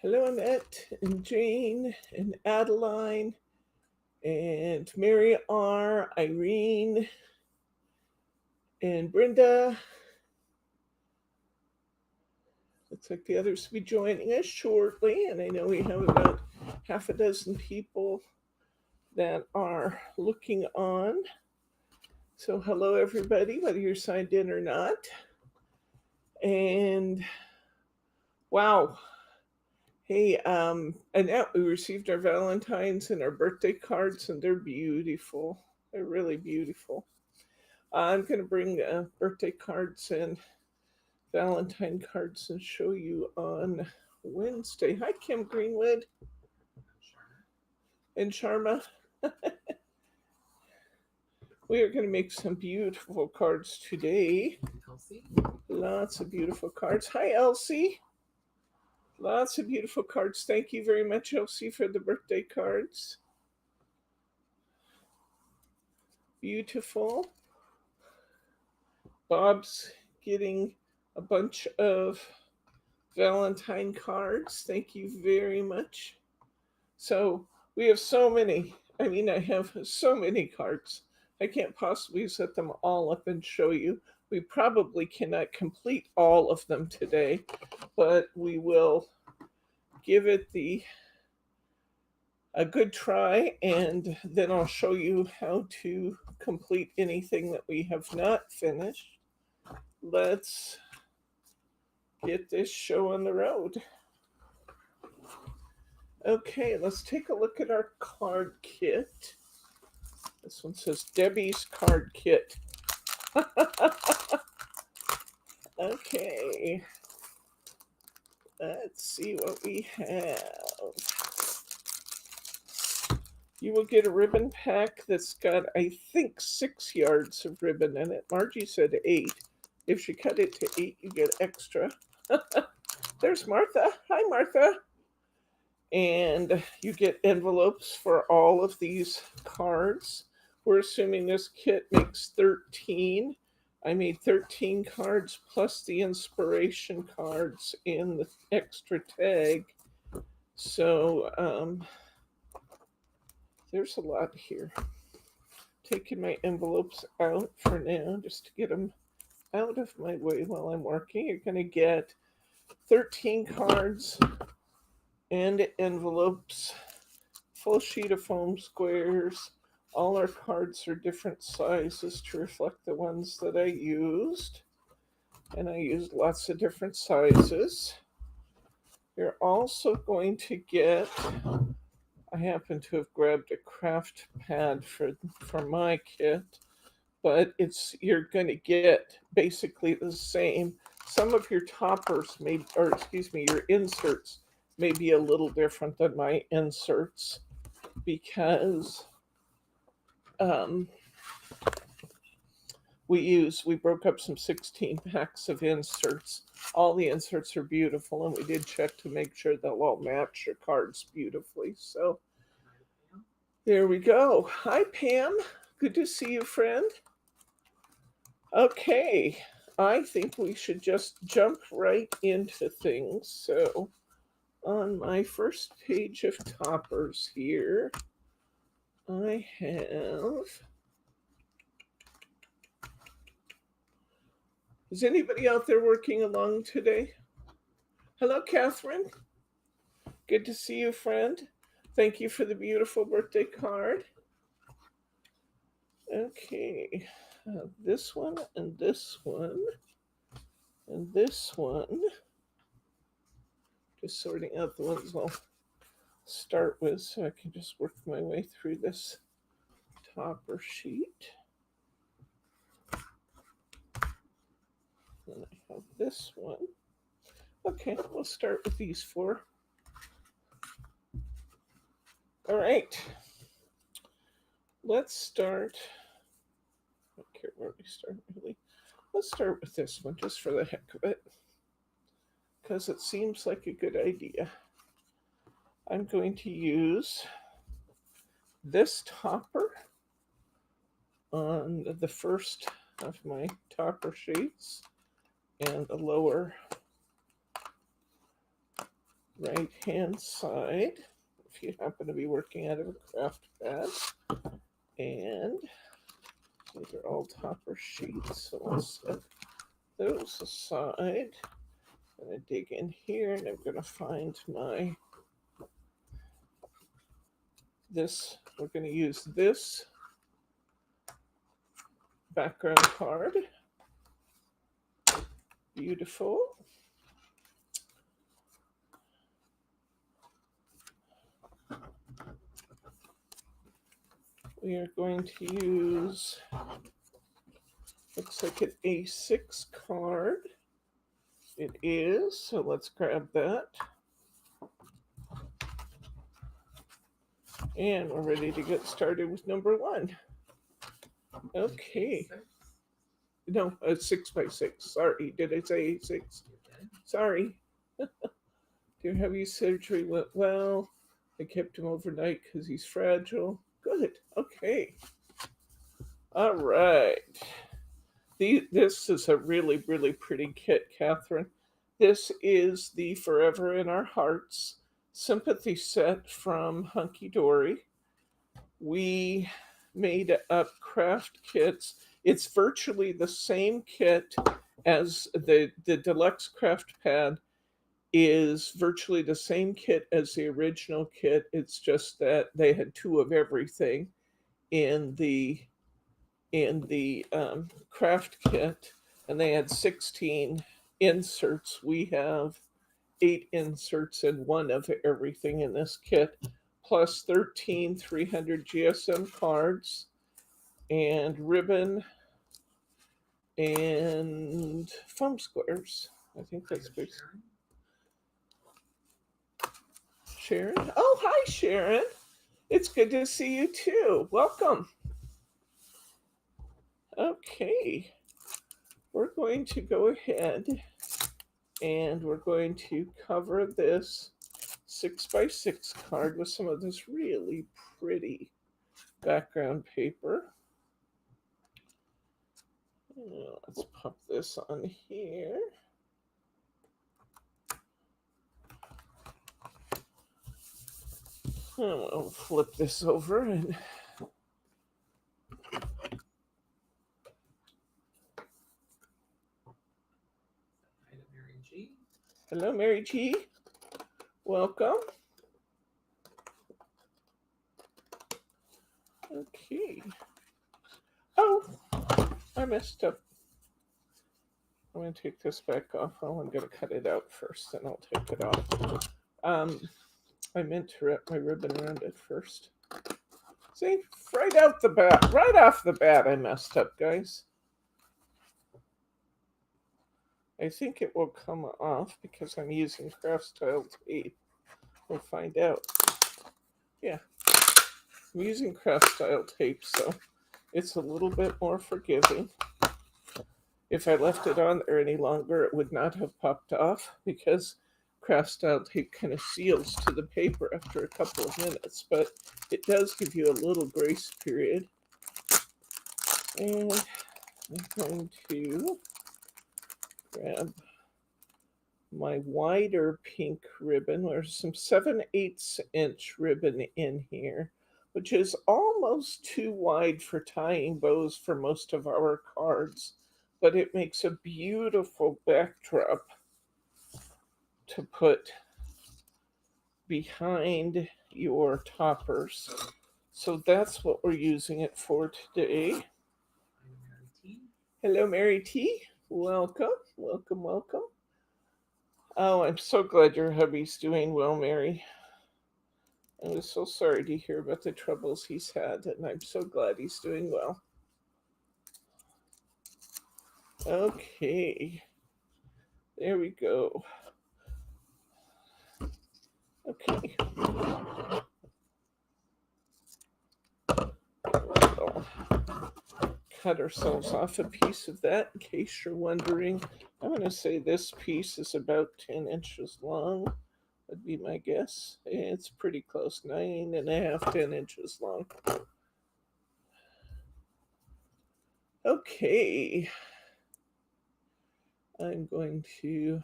Hello, Annette and Jane and Adeline and Mary R., Irene and Brenda. Looks like the others will be joining us shortly, and I know we have about half a dozen people that are looking on. So, hello, everybody, whether you're signed in or not. And wow, hey, Annette, we received our Valentine's and our birthday cards, and they're beautiful. They're really beautiful. I'm going to bring birthday cards and Valentine cards and show you on Wednesday. Hi, Kim Greenwood and Sharma. We are going to make some beautiful cards today. Elsie. Lots of beautiful cards. Hi, Elsie. Lots of beautiful cards. Thank you very much, Elsie, for the birthday cards. Beautiful. Bob's getting a bunch of Valentine cards. Thank you very much. So we have so many. I mean, I have so many cards. I can't possibly set them all up and show you. We probably cannot complete all of them today, but we will give it a good try, and then I'll show you how to complete anything that we have not finished. Let's get this show on the road. Okay, let's take a look at our card kit. This one says Debbie's card kit. Okay, let's see what we have. You will get a ribbon pack that's got, I think, 6 yards of ribbon in it. Margie said 8. If she cut it to 8, you get extra. There's Martha. Hi, Martha. And you get envelopes for all of these cards. We're assuming this kit makes 13. I made 13 cards plus the inspiration cards in the extra tag. So there's a lot here. Taking my envelopes out for now just to get them out of my way while I'm working. You're going to get 13 cards and envelopes, full sheet of foam squares. All our cards are different sizes to reflect the ones that I used. And I used lots of different sizes. You're also going to get, I happen to have grabbed a craft pad for my kit, but you're going to get basically the same. Some of your toppers may, or excuse me, your inserts may be a little different than my inserts because we broke up some 16 packs of inserts. All the inserts are beautiful, and we did check to make sure they'll all match your cards beautifully. So there we go. Hi, Pam. Good to see you, friend. Okay, I think we should just jump right into things. So on my first page of toppers here, I have. Is anybody out there working along today? Hello, Catherine. Good to see you, friend. Thank you for the beautiful birthday card. Okay, this one and this one and this one. Just sorting out the ones I'll start with so I can just work my way through this topper sheet. And I have this one. Okay, we'll start with these 4. All right. Let's start. I don't care where we start, really. Let's start with this one just for the heck of it, because it seems like a good idea. I'm going to use this topper on the first of my topper sheets and the lower right-hand side, if you happen to be working out of a craft pad. And these are all topper sheets, so let's set those aside. I'm going to dig in here, and I'm going to find my, we're going to use this background card. Beautiful. We are going to use, looks like an A6 card. It is, so let's grab that. And we're ready to get started with number 1. Okay. No, a 6x6. Sorry, did I say A6? Sorry. Dear heavy surgery went well. I kept him overnight because he's fragile. Good. Okay. All right. This is a really, really pretty kit, Catherine. This is the Forever in Our Hearts Sympathy set from Hunkydory. We made up craft kits. It's virtually the same kit as the deluxe craft pad is virtually the same kit as the original kit. It's just that they had 2 of everything in the craft kit, and they had 16 inserts. We have 8 inserts and 1 of everything in this kit, plus 13 300 GSM cards and ribbon and foam squares. I think that's big. Sharon? Oh, hi, Sharon. It's good to see you too. Welcome. Okay. We're going to go ahead and we're going to cover this 6x6 card with some of this really pretty background paper. Let's pop this on here. I'll flip this over and hello, Mary G. Welcome. Okay. Oh, I messed up. I'm going to take this back off. Oh, I'm going to cut it out first, then I'll take it off. I meant to wrap my ribbon around it first. See, right off the bat, I messed up, guys. I think it will come off because I'm using craft style tape. We'll find out. Yeah, I'm using craft style tape, so it's a little bit more forgiving. If I left it on there any longer, it would not have popped off because craft style tape kind of seals to the paper after a couple of minutes, but it does give you a little grace period. And I'm going to grab my wider pink ribbon. There's some 7/8 inch ribbon in here, which is almost too wide for tying bows for most of our cards, but it makes a beautiful backdrop to put behind your toppers. So that's what we're using it for today. Hello, Mary T. Welcome, welcome, welcome. Oh, I'm so glad your hubby's doing well, Mary. I was so sorry to hear about the troubles he's had, and I'm so glad he's doing well. Okay. There we go. Okay. We'll cut ourselves off a piece of that in case you're wondering. I'm going to say this piece is about 10 inches long. Would be my guess. It's pretty close, 9.5, 10 inches long. Okay. I'm going to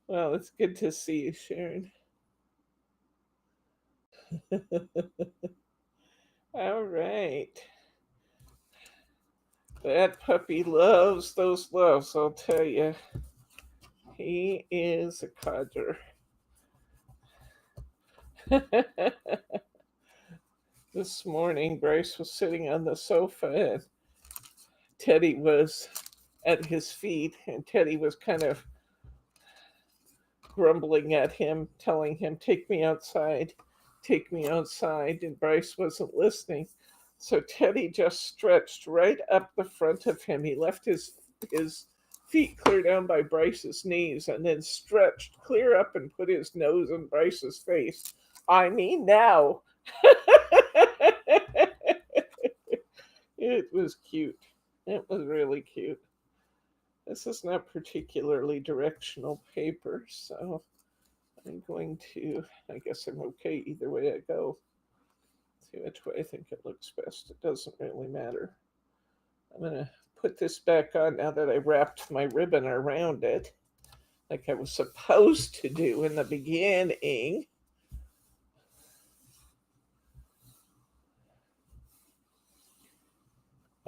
Well, it's good to see you, Sharon. All right. That puppy loves those loves, I'll tell you. He is a codger. This morning, Bryce was sitting on the sofa and Teddy was at his feet, and Teddy was kind of grumbling at him, telling him, "Take me outside, take me outside." And Bryce wasn't listening. So Teddy just stretched right up the front of him. He left his feet clear down by Bryce's knees and then stretched clear up and put his nose in Bryce's face. I mean, now. It was cute. It was really cute. This is not particularly directional paper, so I'm going to, I guess I'm okay either way I go. See which way I think it looks best. It doesn't really matter. I'm going to put this back on now that I wrapped my ribbon around it, like I was supposed to do in the beginning.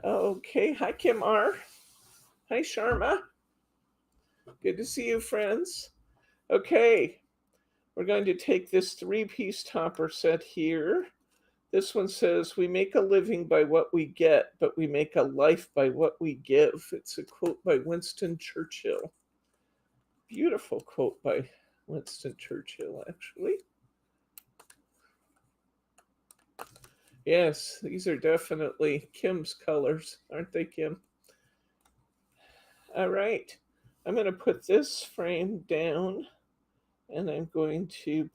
Okay, hi Kim R. Hi Sharma. Good to see you, friends. Okay, we're going to take this 3-piece topper set here. This one says, "We make a living by what we get, but we make a life by what we give." It's a quote by Winston Churchill. Beautiful quote by Winston Churchill, actually. Yes, these are definitely Kim's colors, aren't they, Kim? All right, I'm going to put this frame down, and I'm going to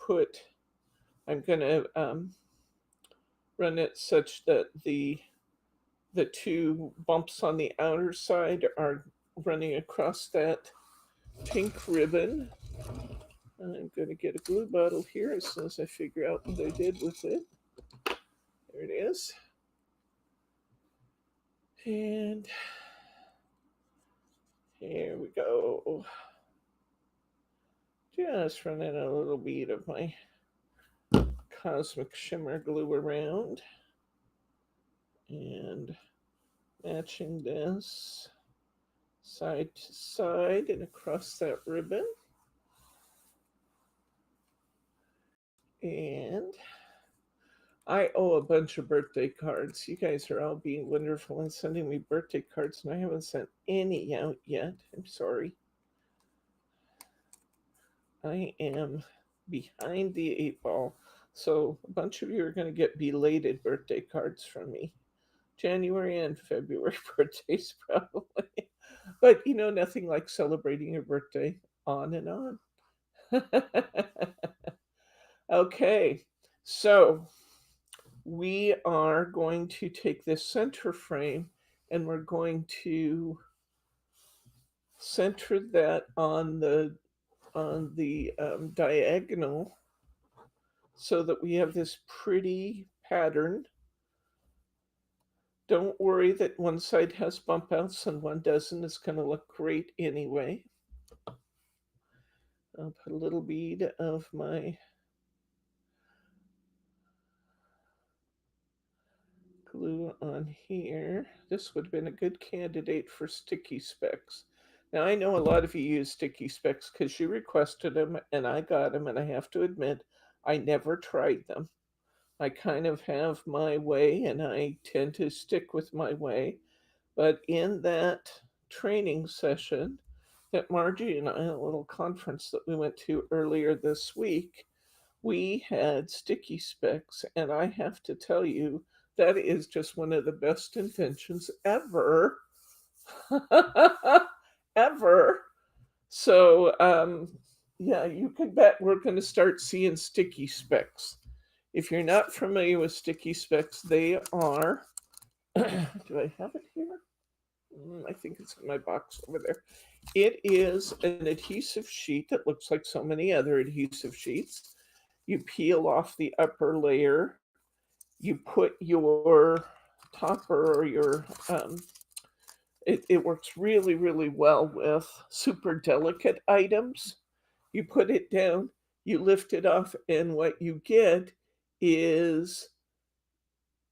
run it such that the two bumps on the outer side are running across that pink ribbon. And I'm going to get a glue bottle here as soon as I figure out what I did with it. There it is. And here we go. Just running a little bead of my Cosmic Shimmer glue around. And matching this side to side and across that ribbon. And I owe a bunch of birthday cards. You guys are all being wonderful and sending me birthday cards, and I haven't sent any out yet. I'm sorry. I am behind the 8 ball. So a bunch of you are going to get belated birthday cards from me. January and February birthdays, probably. But you know, nothing like celebrating your birthday on and on. Okay, so we are going to take this center frame and we're going to center that on the diagonal so that we have this pretty pattern. Don't worry that one side has bump outs and one doesn't. It's going to look great anyway. I'll put a little bead of my glue on here. This would have been a good candidate for sticky specs. Now, I know a lot of you use sticky specs because you requested them and I got them, and I have to admit, I never tried them. I kind of have my way and I tend to stick with my way. But in that training session that Margie and I, a little conference that we went to earlier this week, we had sticky specs, and I have to tell you, that is just one of the best inventions ever. Ever. So, yeah, you can bet we're going to start seeing sticky specs. If you're not familiar with sticky specs, they are. Do I have it here? I think it's in my box over there. It is an adhesive sheet that looks like so many other adhesive sheets. You peel off the upper layer. You put your topper or your It works really, really well with super delicate items. You put it down, you lift it off, and what you get is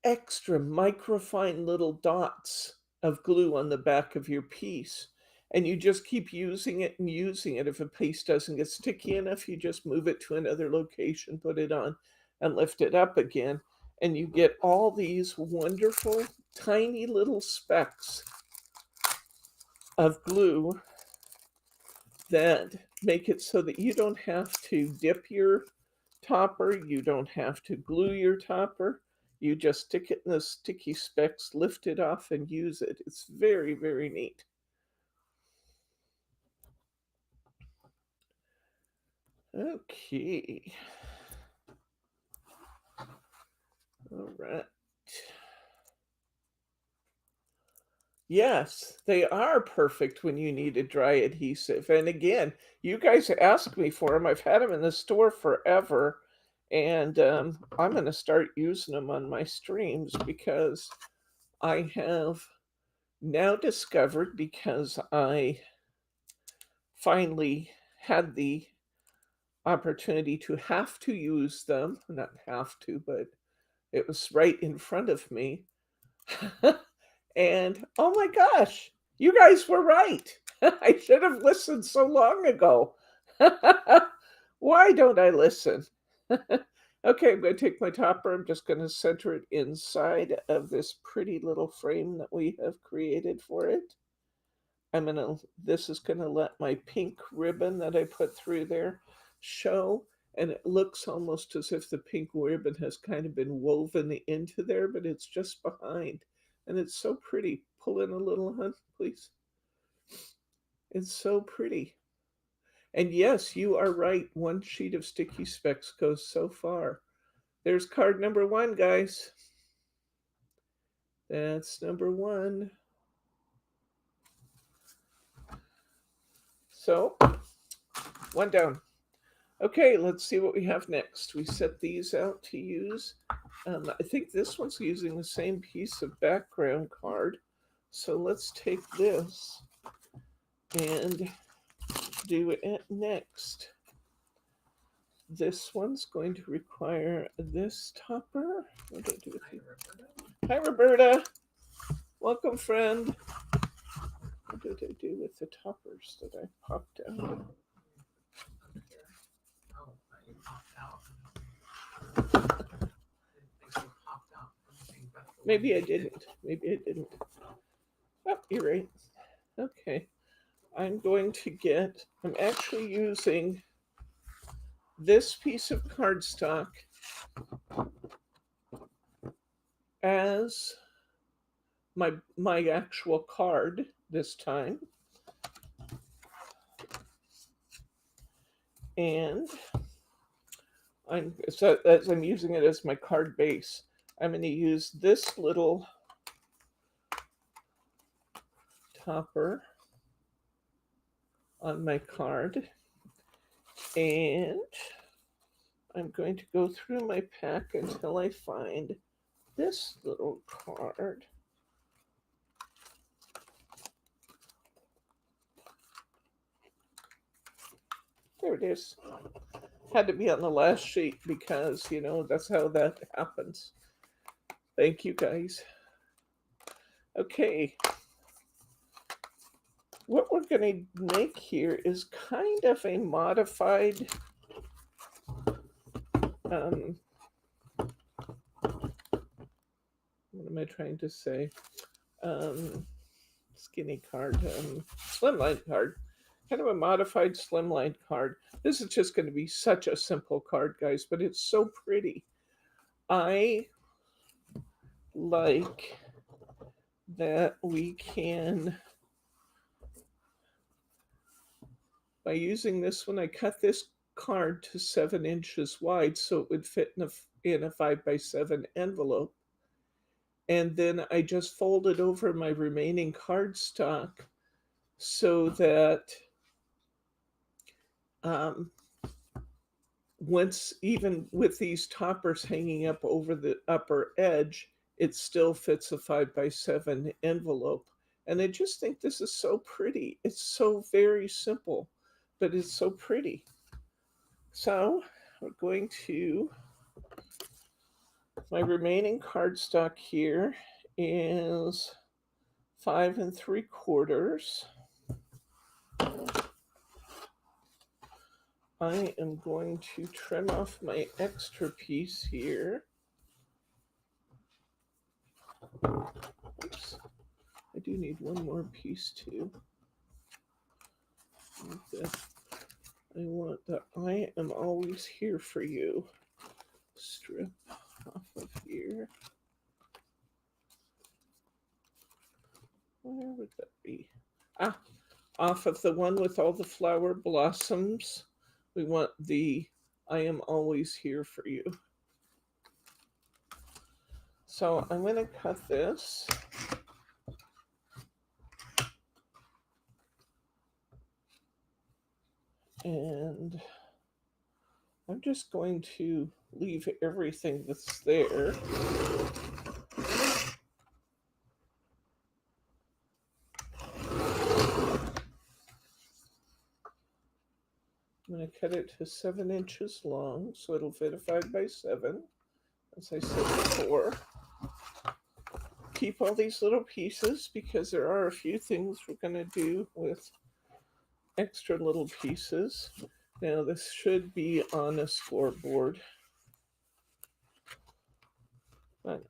extra microfine little dots of glue on the back of your piece. And you just keep using it and using it. If a piece doesn't get sticky enough, you just move it to another location, put it on, and lift it up again. And you get all these wonderful, tiny little specks of glue that make it so that you don't have to dip your topper, you don't have to glue your topper. You just stick it in the sticky specks, lift it off, and use it. It's very, very neat. Okay. All right. Yes, they are perfect when you need a dry adhesive. And again, you guys asked me for them. I've had them in the store forever. And I'm going to start using them on my streams because I have now discovered, because I finally had the opportunity to have to use them, not have to, but it was right in front of me. And oh my gosh, you guys were right. I should have listened so long ago. Why don't I listen? Okay, I'm going to take my topper. I'm just going to center it inside of this pretty little frame that we have created for it. This is going to let my pink ribbon that I put through there show. And it looks almost as if the pink ribbon has kind of been woven into there, but it's just behind. And it's so pretty. Pull in a little, hun, please. It's so pretty. And yes, you are right. One sheet of sticky specs goes so far. There's card number 1, guys. That's number 1. So, 1 down. Okay, let's see what we have next. We set these out to use. I think this one's using the same piece of background card. So let's take this and do it next. This one's going to require this topper. What did I do with you? Hi, Roberta. Welcome, friend. What did I do with the toppers that I popped out? Maybe I didn't. Maybe I didn't. Oh, you're right. Okay. I'm actually using this piece of cardstock as my actual card this time. And as I'm using it as my card base, I'm going to use this little topper on my card, and I'm going to go through my pack until I find this little card. There it is. Had to be on the last sheet because, that's how that happens. Thank you, guys. Okay. What we're going to make here is kind of a modified what am I trying to say? Skinny card, slimline card. Kind of a modified slimline card. This is just going to be such a simple card, guys, but it's so pretty. I like that we can, by using this one, I cut this card to 7 inches wide so it would fit in a 5x7 envelope. And then I just folded over my remaining cardstock so that once, even with these toppers hanging up over the upper edge, it still fits a 5x7 envelope. And I just think this is so pretty. It's so very simple, but it's so pretty. So we're going to, my remaining cardstock here is 5 3/4. I am going to trim off my extra piece here. Oops. I do need one more piece too. I want the I am always here for you strip off of here. Where would that be? Ah, off of the one with all the flower blossoms. We want the I am always here for you. So I'm going to cut this. And I'm just going to leave everything that's there. I'm going to cut it to 7 inches long, so it'll fit a 5 by 7, as I said before. Keep all these little pieces because there are a few things we're going to do with extra little pieces. Now this should be on a scoreboard, but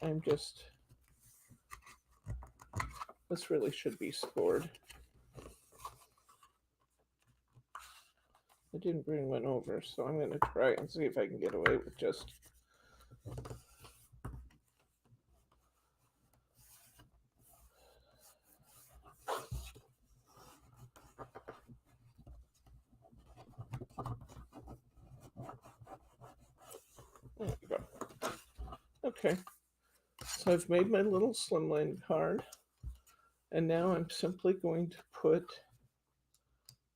this really should be scored. I didn't bring one over, so I'm going to try and see if I can get away with just there we go. Okay, so I've made my little slimline card, and now I'm simply going to put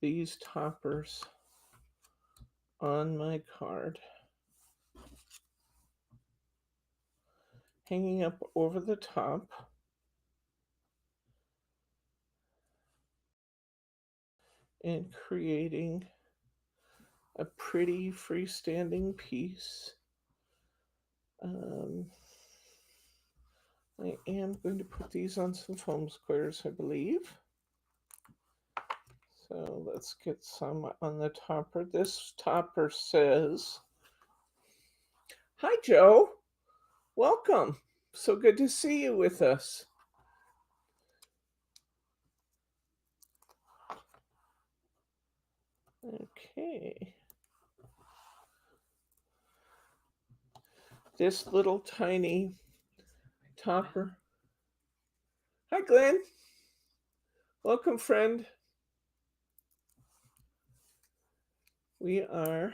these toppers on my card, hanging up over the top. And creating a pretty freestanding piece. I am going to put these on some foam squares, I believe. So let's get some on the topper. This topper says, "Hi, Joe. Welcome. So good to see you with us." Okay. This little tiny topper. Hi, Glenn. Welcome, friend. We are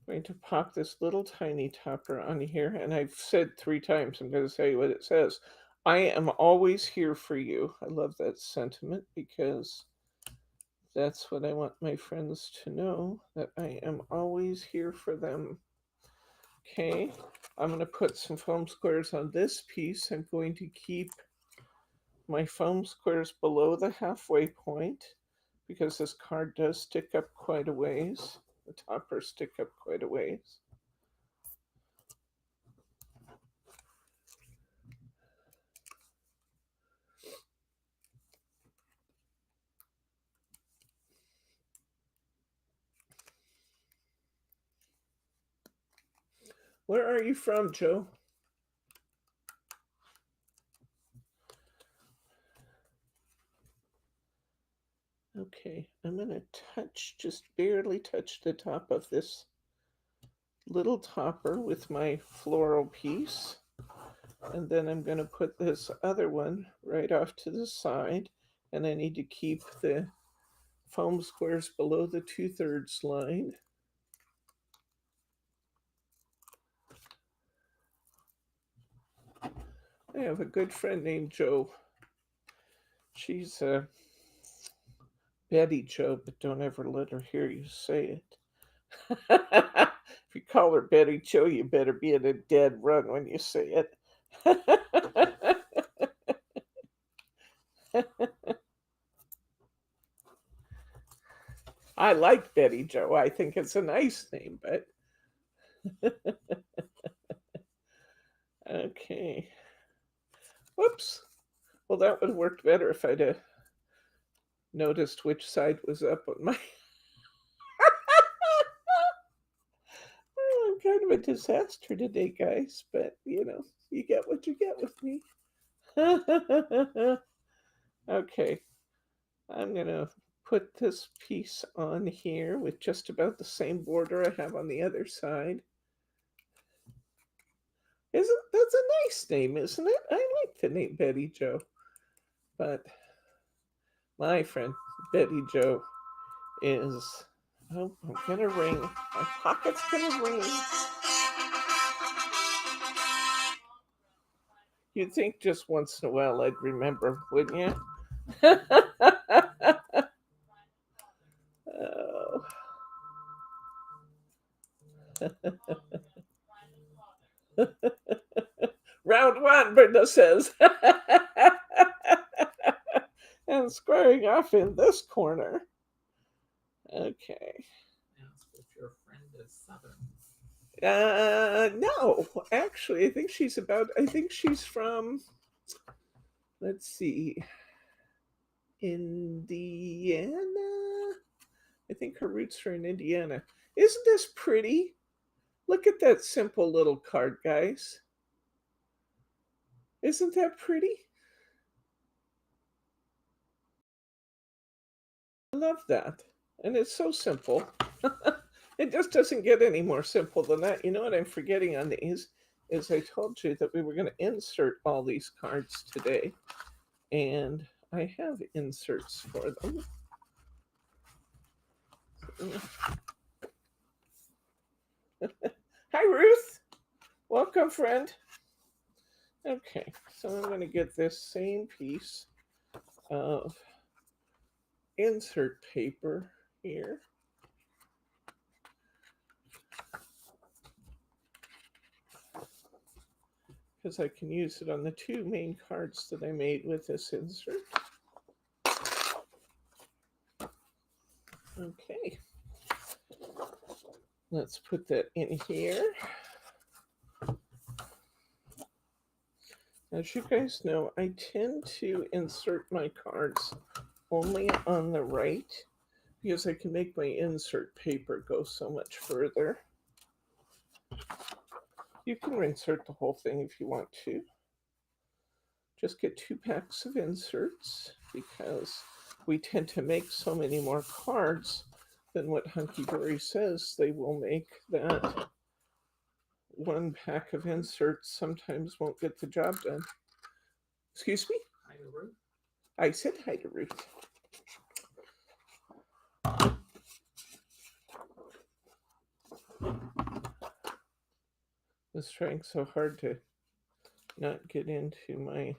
going to pop this little tiny topper on here, and I've said 3 times, I'm going to tell you what it says. I am always here for you. I love that sentiment because that's what I want my friends to know, that I am always here for them. Okay, I'm going to put some foam squares on this piece. I'm going to keep my foam squares below the halfway point because this card does stick up quite a ways. The toppers stick up quite a ways. Where are you from, Joe? Okay, I'm going to just barely touch the top of this little topper with my floral piece. And then I'm going to put this other one right off to the side. And I need to keep the foam squares below the 2/3 line. I have a good friend named Joe. She's Betty Joe, but don't ever let her hear you say it. If you call her Betty Joe, you better be in a dead run when you say it. I like Betty Joe. I think it's a nice name, but okay. Whoops. Well, that would have worked better if I'd have noticed which side was up on my. I'm kind of a disaster today, guys, but you get what you get with me. Okay, I'm gonna put this piece on here with just about the same border I have on the other side. That's a nice name, isn't it? I like the name Betty Joe. But my friend Betty Joe is, oh, I'm gonna ring. My pocket's gonna ring. You'd think just once in a while I'd remember, wouldn't you? Oh. Round one, Brenda says. And squaring off in this corner. Okay. Ask if your friend is Southern. No, actually, I think she's from, let's see, Indiana. I think her roots are in Indiana. Isn't this pretty? Look at that simple little card, guys. Isn't that pretty? I love that. And it's so simple. It just doesn't get any more simple than that. You know what I'm forgetting on these is I told you that we were going to insert all these cards today. And I have inserts for them. Hi, Ruth. Welcome, friend. Okay, so I'm going to get this same piece of insert paper here. Because I can use it on the two main cards that I made with this insert. Okay. Let's put that in here. As you guys know, I tend to insert my cards only on the right because I can make my insert paper go so much further. You can insert the whole thing if you want to. Just get 2 packs of inserts because we tend to make so many more cards than what Hunkydory says they will make, that 1 pack of inserts sometimes won't get the job done. Excuse me? Hi to Ruth. I said hi to Ruth. I was trying so hard to not get into my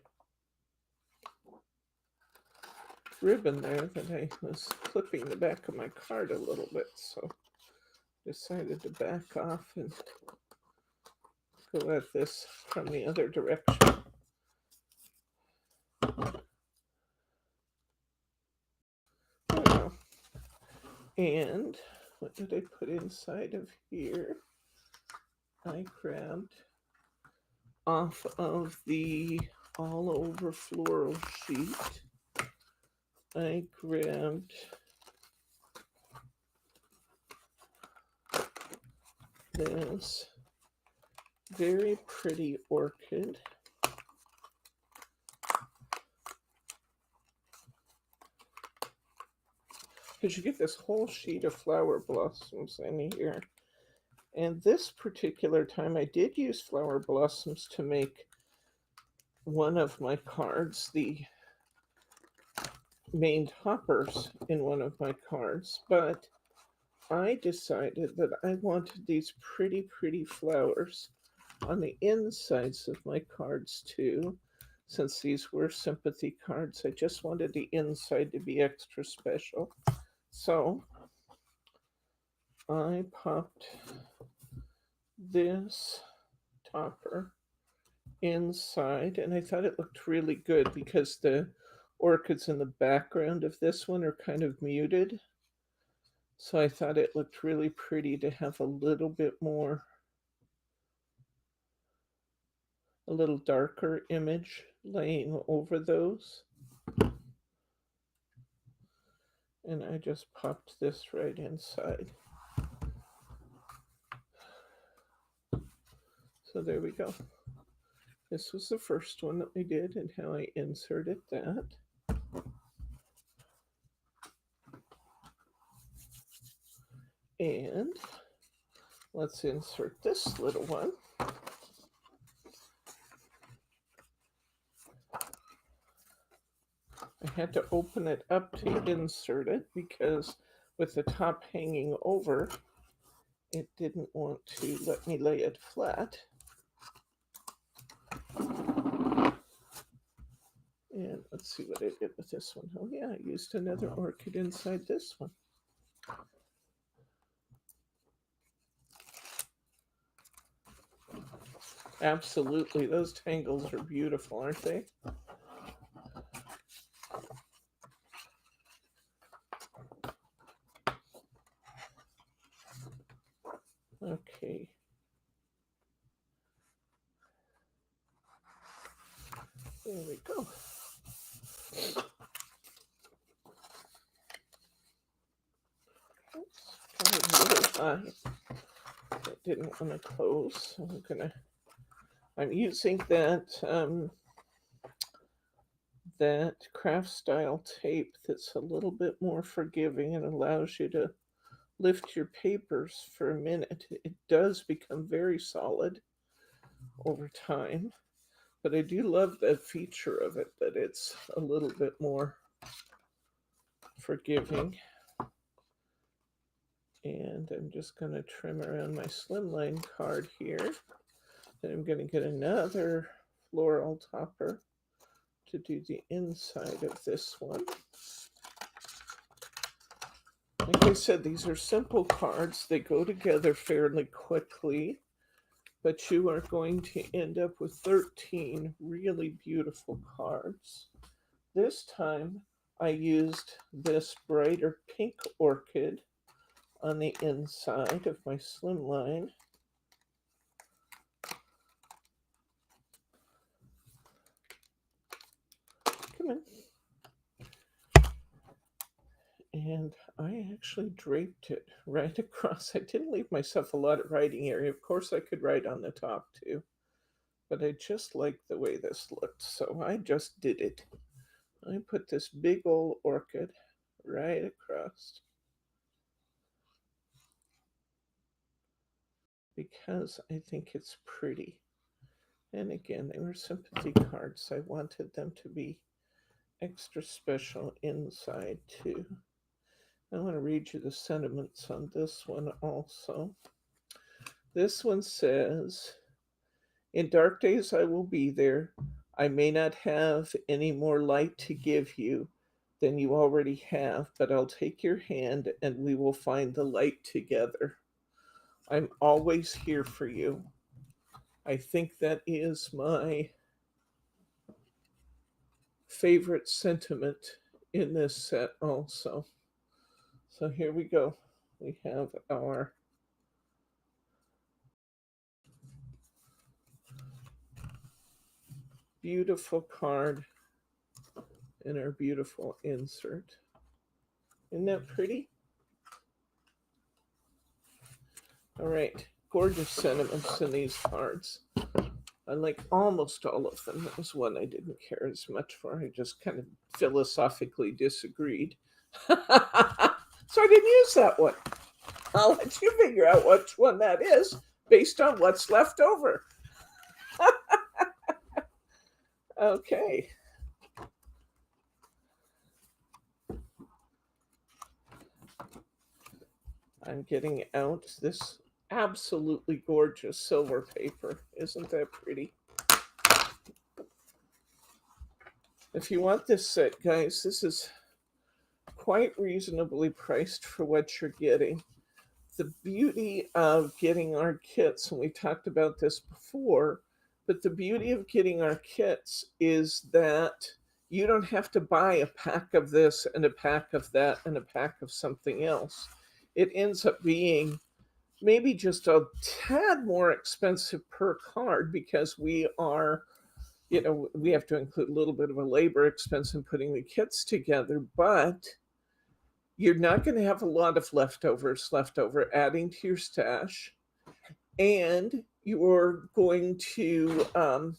ribbon there that I was clipping the back of my card a little bit, so decided to back off and go at this from the other direction. Oh. And what did I put inside of here? I grabbed off of the all over floral sheet. I grabbed this very pretty orchid. Because you get this whole sheet of flower blossoms in here. And this particular time I did use flower blossoms to make one of my cards, the main toppers in one of my cards, but I decided that I wanted these pretty, pretty flowers on the insides of my cards too. Since these were sympathy cards, I just wanted the inside to be extra special. So I popped this topper inside, and I thought it looked really good because the orchids in the background of this one are kind of muted. So I thought it looked really pretty to have a little bit more, a little darker image laying over those. And I just popped this right inside. So there we go. This was the first one that we did and how I inserted that. And let's insert this little one. I had to open it up to insert it because with the top hanging over, it didn't want to let me lay it flat. And let's see what I did with this one. Oh yeah, I used another orchid inside this one. Absolutely, those tangles are beautiful, aren't they? Okay. There we go. Oops, got it a little high. I didn't want to close, so I'm using that that craft style tape that's a little bit more forgiving and allows you to lift your papers for a minute. It does become very solid over time, but I do love that feature of it, that it's a little bit more forgiving. And I'm just going to trim around my Slimline card here. Then I'm going to get another floral topper to do the inside of this one. Like I said, these are simple cards. They go together fairly quickly, but you are going to end up with 13 really beautiful cards. This time I used this brighter pink orchid on the inside of my Slimline. Come in. And I actually draped it right across. I didn't leave myself a lot of writing area. Of course, I could write on the top too, but I just liked the way this looked, so I just did it. I put this big old orchid right across because I think it's pretty. And again, they were sympathy cards. I wanted them to be extra special inside too. I want to read you the sentiments on this one also. This one says, "In dark days I will be there. I may not have any more light to give you than you already have, but I'll take your hand and we will find the light together. I'm always here for you." I think that is my favorite sentiment in this set also. So here we go. We have our beautiful card and our beautiful insert. Isn't that pretty? All right, gorgeous sentiments in these cards. I like almost all of them. There was one I didn't care as much for. I just kind of philosophically disagreed. So I didn't use that one. I'll let you figure out which one that is based on what's left over. Okay. I'm getting out this absolutely gorgeous silver paper. Isn't that pretty? If you want this set, guys, this is quite reasonably priced for what you're getting. The beauty of getting our kits, and we talked about this before, but the beauty of getting our kits is that you don't have to buy a pack of this and a pack of that and a pack of something else. it ends up being maybe just a tad more expensive per card because we are, we have to include a little bit of a labor expense in putting the kits together, but you're not going to have a lot of leftovers left over adding to your stash. And you're going to, what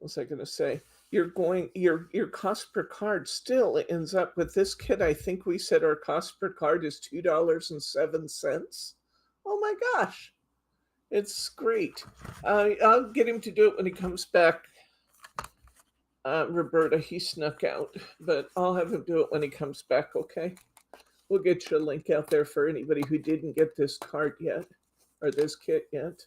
was I going to say? Your cost per card still ends up with this kit. I think we said our cost per card is $2.07. Oh my gosh, it's great. I'll get him to do it when he comes back. Roberta, he snuck out, but I'll have him do it when he comes back. Okay, we'll get you a link out there for anybody who didn't get this card yet or this kit yet.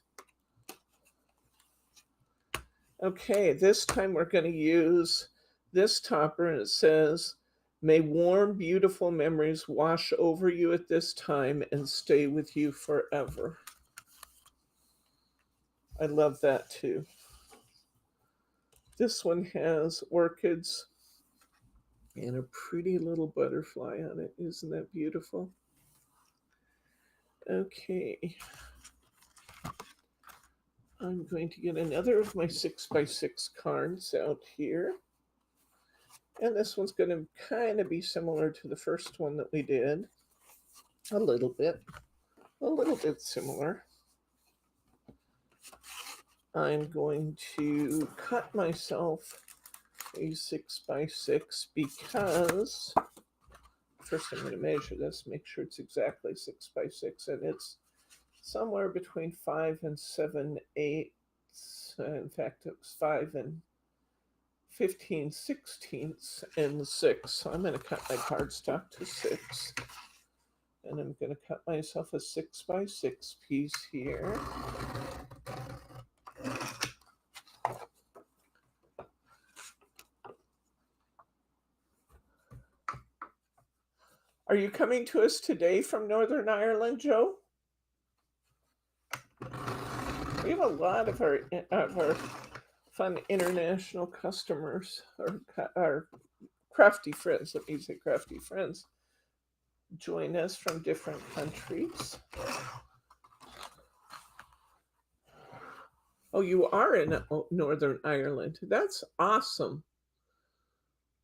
Okay, this time we're going to use this topper, and it says, "May warm, beautiful memories wash over you at this time and stay with you forever." I love that too. This one has orchids and a pretty little butterfly on it. Isn't that beautiful? Okay. I'm going to get another of my 6x6 cards out here. And this one's going to kind of be similar to the first one that we did. A little bit similar. I'm going to cut myself a 6x6 because first I'm going to measure this, make sure it's exactly 6x6, and it's somewhere between 5 and 7/8. In fact, it was 5 and 15/16 in the 6. So I'm going to cut my cardstock to 6. And I'm going to cut myself a 6x6 piece here. Are you coming to us today from Northern Ireland, Joe? We have a lot of our fun international customers, or our crafty friends, let me say crafty friends, join us from different countries. Oh, you are in Northern Ireland. That's awesome.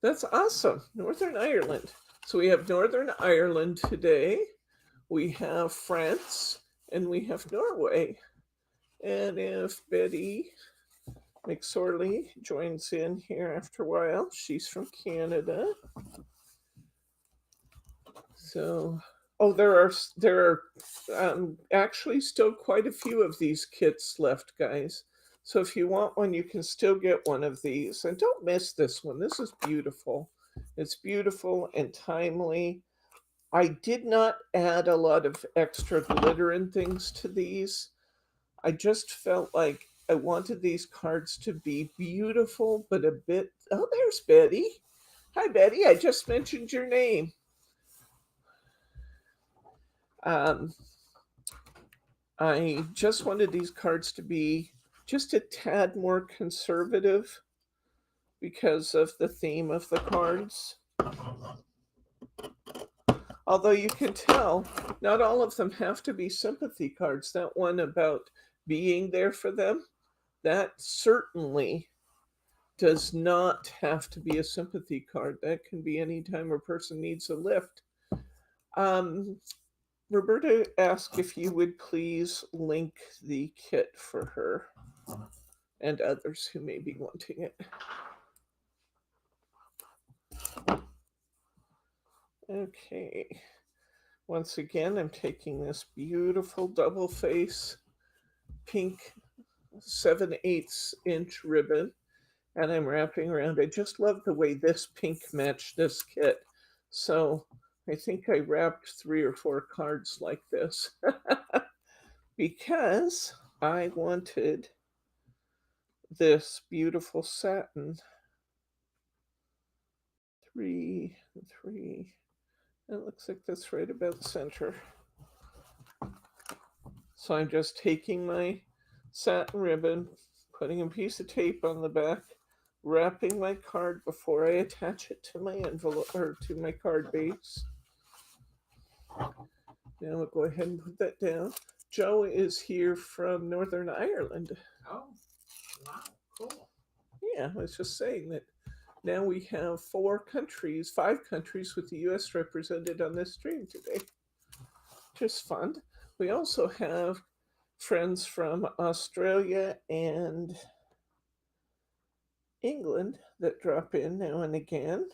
That's awesome. Northern Ireland. So we have Northern Ireland today. We have France and we have Norway. And if Betty McSorley joins in here after a while, she's from Canada. So, oh, there are actually still quite a few of these kits left, guys. So if you want one, you can still get one of these. And don't miss this one. This is beautiful. It's beautiful and timely. I did not add a lot of extra glitter and things to these. I just felt like I wanted these cards to be beautiful, but a bit... Oh, there's Betty. Hi, Betty. I just mentioned your name. I just wanted these cards to be just a tad more conservative because of the theme of the cards. Although you can tell, not all of them have to be sympathy cards. That one about being there for them, that certainly does not have to be a sympathy card. That can be any time a person needs a lift. Roberta asked if you would please link the kit for her and others who may be wanting it. Okay. Once again, I'm taking this beautiful double face pink 7/8 inch ribbon and I'm wrapping around. I just love the way this pink matched this kit. So I think I wrapped 3 or 4 cards like this because I wanted this beautiful satin. 3, 3. It looks like that's right about the center. So I'm just taking my satin ribbon, putting a piece of tape on the back, wrapping my card before I attach it to my envelope or to my card base. Now we'll go ahead and put that down. Joe is here from Northern Ireland. Oh, wow, cool. Yeah, I was just saying that now we have 5 countries with the U.S. represented on this stream today. Just fun. We also have friends from Australia and England that drop in now and again.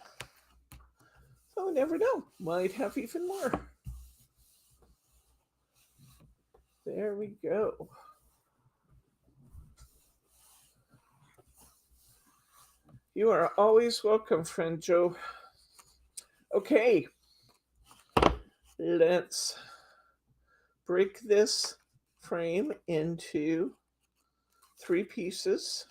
So we never know. Might have even more. There we go. You are always welcome, friend Joe. Okay, let's break this frame into 3 pieces.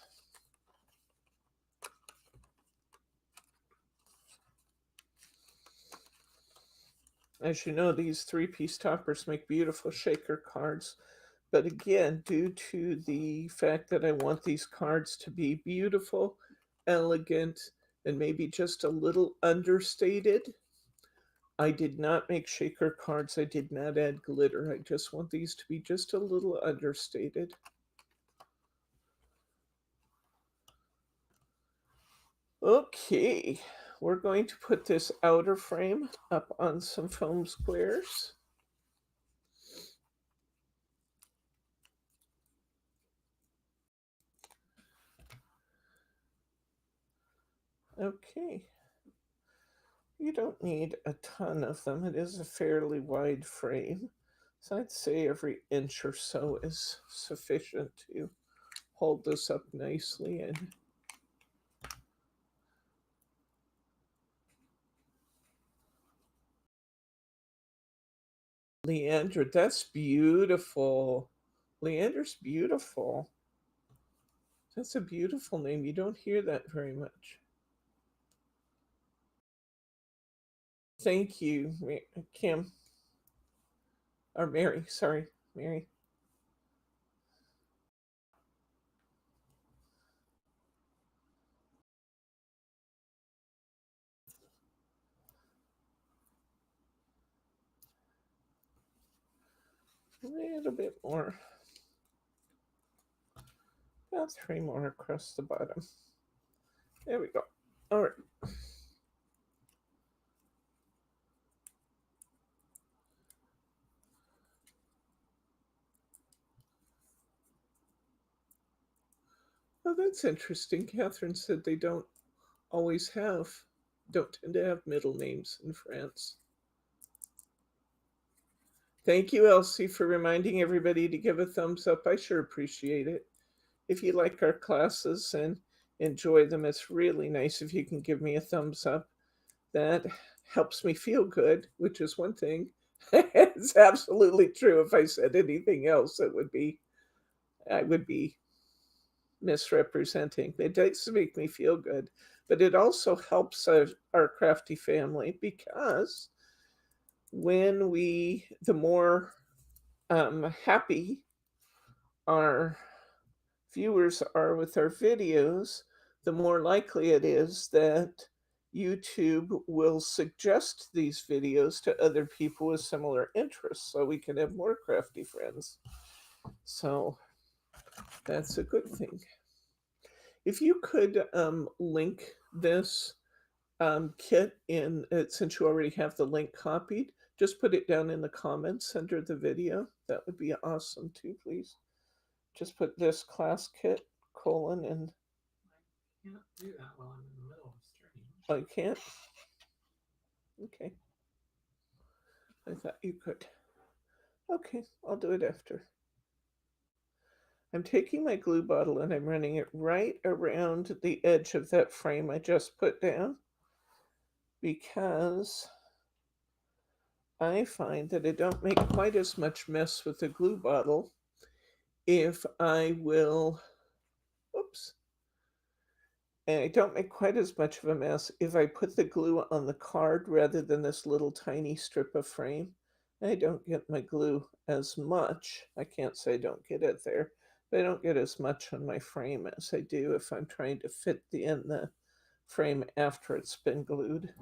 As you know, these 3-piece toppers make beautiful shaker cards. But again, due to the fact that I want these cards to be beautiful, elegant, and maybe just a little understated, I did not make shaker cards. I did not add glitter. I just want these to be just a little understated. Okay, we're going to put this outer frame up on some foam squares. Okay. You don't need a ton of them. It is a fairly wide frame. So I'd say every inch or so is sufficient to hold this up nicely. And Leander, that's beautiful. Leander's beautiful. That's a beautiful name. You don't hear that very much. Thank you, Kim. Or Mary, sorry, Mary. A little bit more. About 3 more across the bottom. There we go. All right. Oh, that's interesting. Catherine said they don't tend to have middle names in France. Thank you, Elsie, for reminding everybody to give a thumbs up. I sure appreciate it. If you like our classes and enjoy them, it's really nice if you can give me a thumbs up. That helps me feel good, which is one thing. It's absolutely true. If I said anything else, I would be misrepresenting. It does make me feel good, but it also helps our crafty family, because the more happy our viewers are with our videos, the more likely it is that YouTube will suggest these videos to other people with similar interests, so we can have more crafty friends. So that's a good thing. If you could link this kit in, since you already have the link copied, just put it down in the comments under the video. That would be awesome too, please. Just put this class kit, and... I can't do that while I'm in the middle of a stream. Oh, you can't? Okay. I thought you could. Okay, I'll do it after. I'm taking my glue bottle and I'm running it right around the edge of that frame I just put down, because I find that I don't make quite as much mess with the glue bottle if I will, oops, and I don't make quite as much of a mess if I put the glue on the card rather than this little tiny strip of frame. I don't get my glue as much. I can't say I don't get it there, but I don't get as much on my frame as I do if I'm trying to fit in the frame after it's been glued.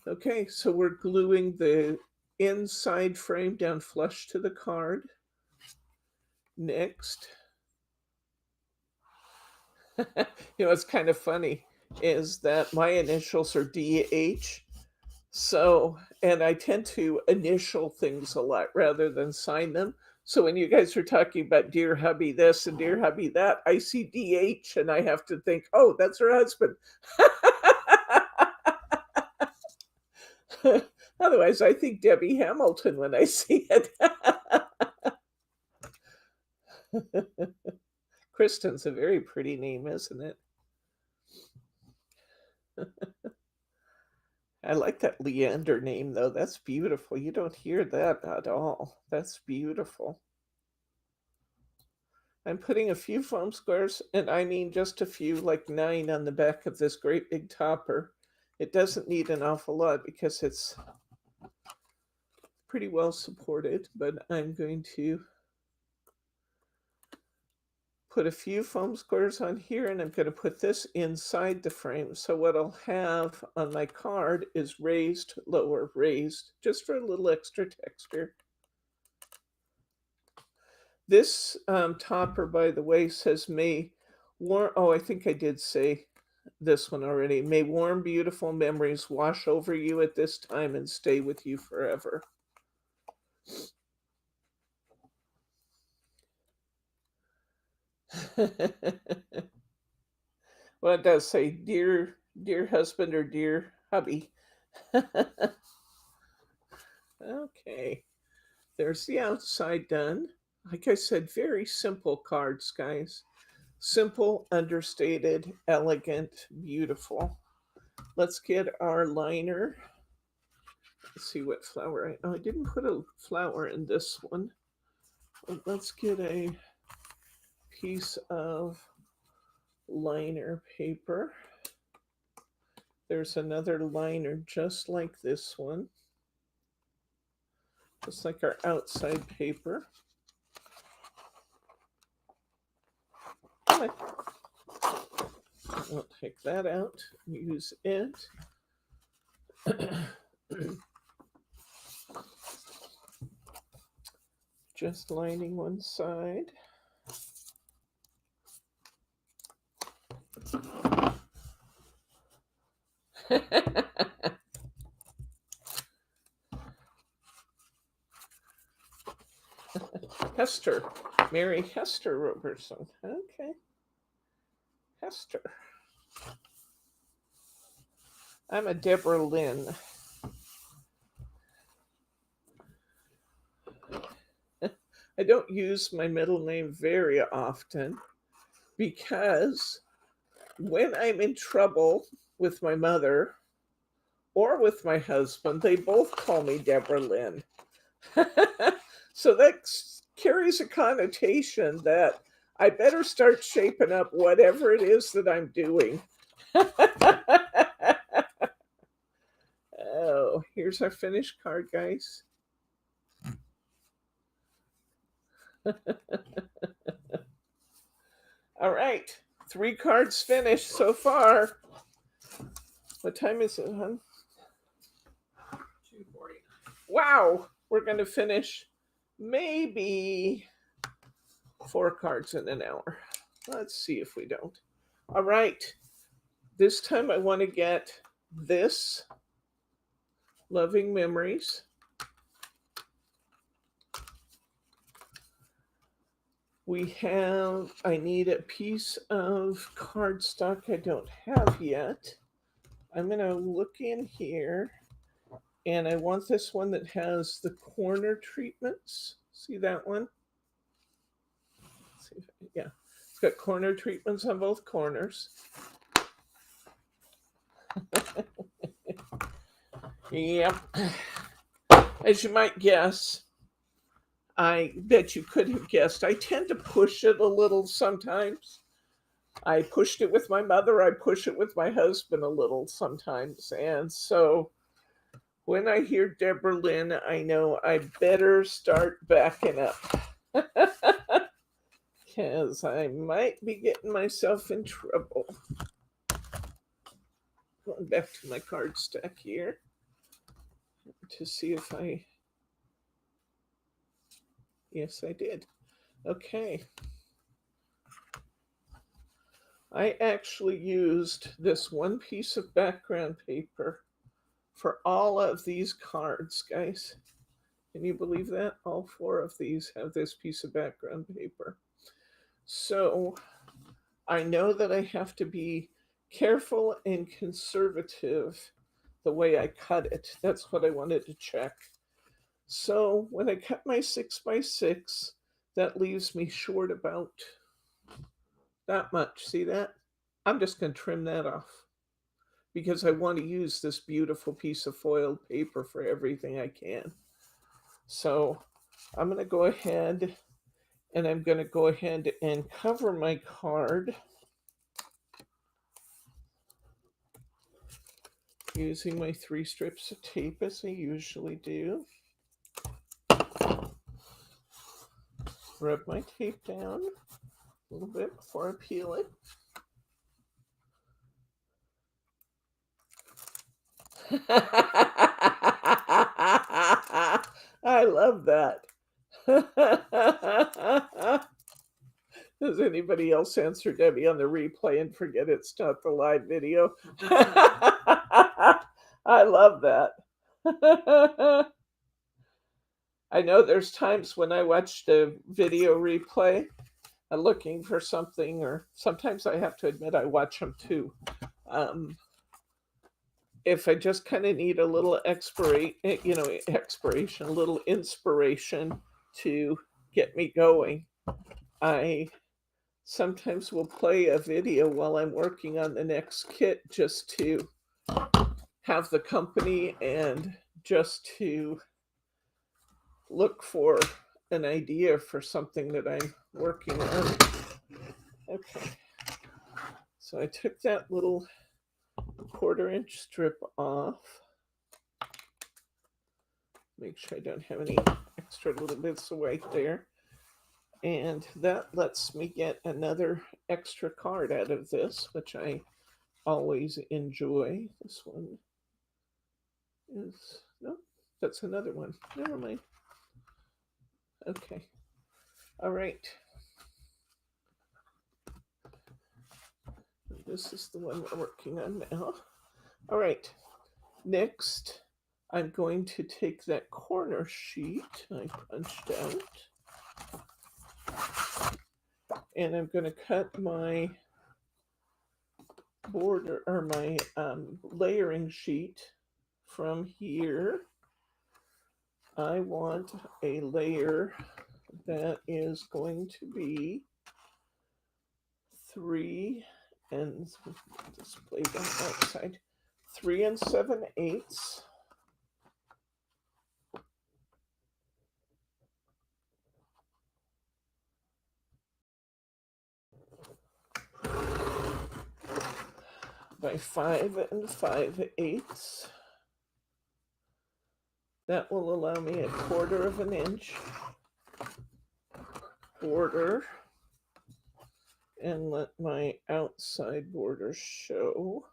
Okay, so we're gluing the inside frame down flush to the card. Next, what's kind of funny is that my initials are DH. So, and I tend to initial things a lot rather than sign them. So when you guys are talking about dear hubby this and dear hubby that, I see DH and I have to think, oh, that's her husband. Otherwise, I think Debbie Hamilton when I see it. Kristen's a very pretty name, isn't it? I like that Leander name, though. That's beautiful. You don't hear that at all. That's beautiful. I'm putting a few foam squares, and I mean just a few, like 9 on the back of this great big topper. It doesn't need an awful lot because it's pretty well supported, but I'm going to put a few foam squares on here, and I'm going to put this inside the frame. So what I'll have on my card is raised, lower, raised, just for a little extra texture. This topper, by the way, says may warm. Oh, I think I did say this one already. May warm, beautiful memories wash over you at this time and stay with you forever. Well, it does say dear husband or dear hubby. Okay, there's the outside done. Like I said, very simple cards, guys. Simple, understated, elegant, beautiful. Let's get our liner. Let's see what flower I didn't put a flower in this one. Let's get a piece of liner paper. There's another liner just like this one. Just like our outside paper. We'll take that out, use it. Just lining one side. Hester, Mary Hester Roberson. Okay. Hester. I'm a Deborah Lynn. I don't use my middle name very often because when I'm in trouble with my mother or with my husband, they both call me Deborah Lynn. So that carries a connotation that I better start shaping up whatever it is that I'm doing. Oh, here's our finished card, guys. All right, 3 cards finished so far. What time is it, hon? 2:49. Wow, we're going to finish maybe 4 cards in an hour. Let's see if we don't. All right, this time I want to get this, Loving Memories. I need a piece of cardstock I don't have yet. I'm going to look in here, and I want this one that has the corner treatments. See that one? See, yeah, it's got corner treatments on both corners. Yep. As you might guess, I bet you could have guessed, I tend to push it a little sometimes. I pushed it with my mother, I push it with my husband a little sometimes. And so when I hear Deborah Lynn, I know I better start backing up. Because I might be getting myself in trouble. Going back to my card stack here to see if I Yes, I did. Okay. I actually used this one piece of background paper for all of these cards, guys. Can you believe that? All 4 of these have this piece of background paper. So I know that I have to be careful and conservative the way I cut it. That's what I wanted to check. So when I cut my 6x6, that leaves me short about that much. See that? I'm just going to trim that off because I want to use this beautiful piece of foiled paper for everything I can. So I'm going to go ahead and I'm going to go ahead and cover my card using my 3 strips of tape as I usually do. Rub my tape down a little bit before I peel it. I love that. Does anybody else answer Debbie on the replay and forget it's not the live video? I love that. I know there's times when I watch the video replay looking for something, or sometimes I have to admit I watch them too. If I just kind of need a little expiration, a little inspiration to get me going, I sometimes will play a video while I'm working on the next kit just to have the company and just to look for an idea for something that I'm working on. Okay, so I took that little 1/4-inch strip off. Make sure I don't have any extra little bits of white there. And that lets me get another extra card out of this, which I always enjoy. This one is, no, that's another one. Never mind. Okay. All right. This is the one we're working on now. All right. Next, I'm going to take that corner sheet I punched out, and I'm going to cut my border, or my layering sheet from here. I want a layer that is going to be 3 and display that outside, 3 7/8. By 5 5/8. That will allow me 1/4 of an inch border, and let my outside border show.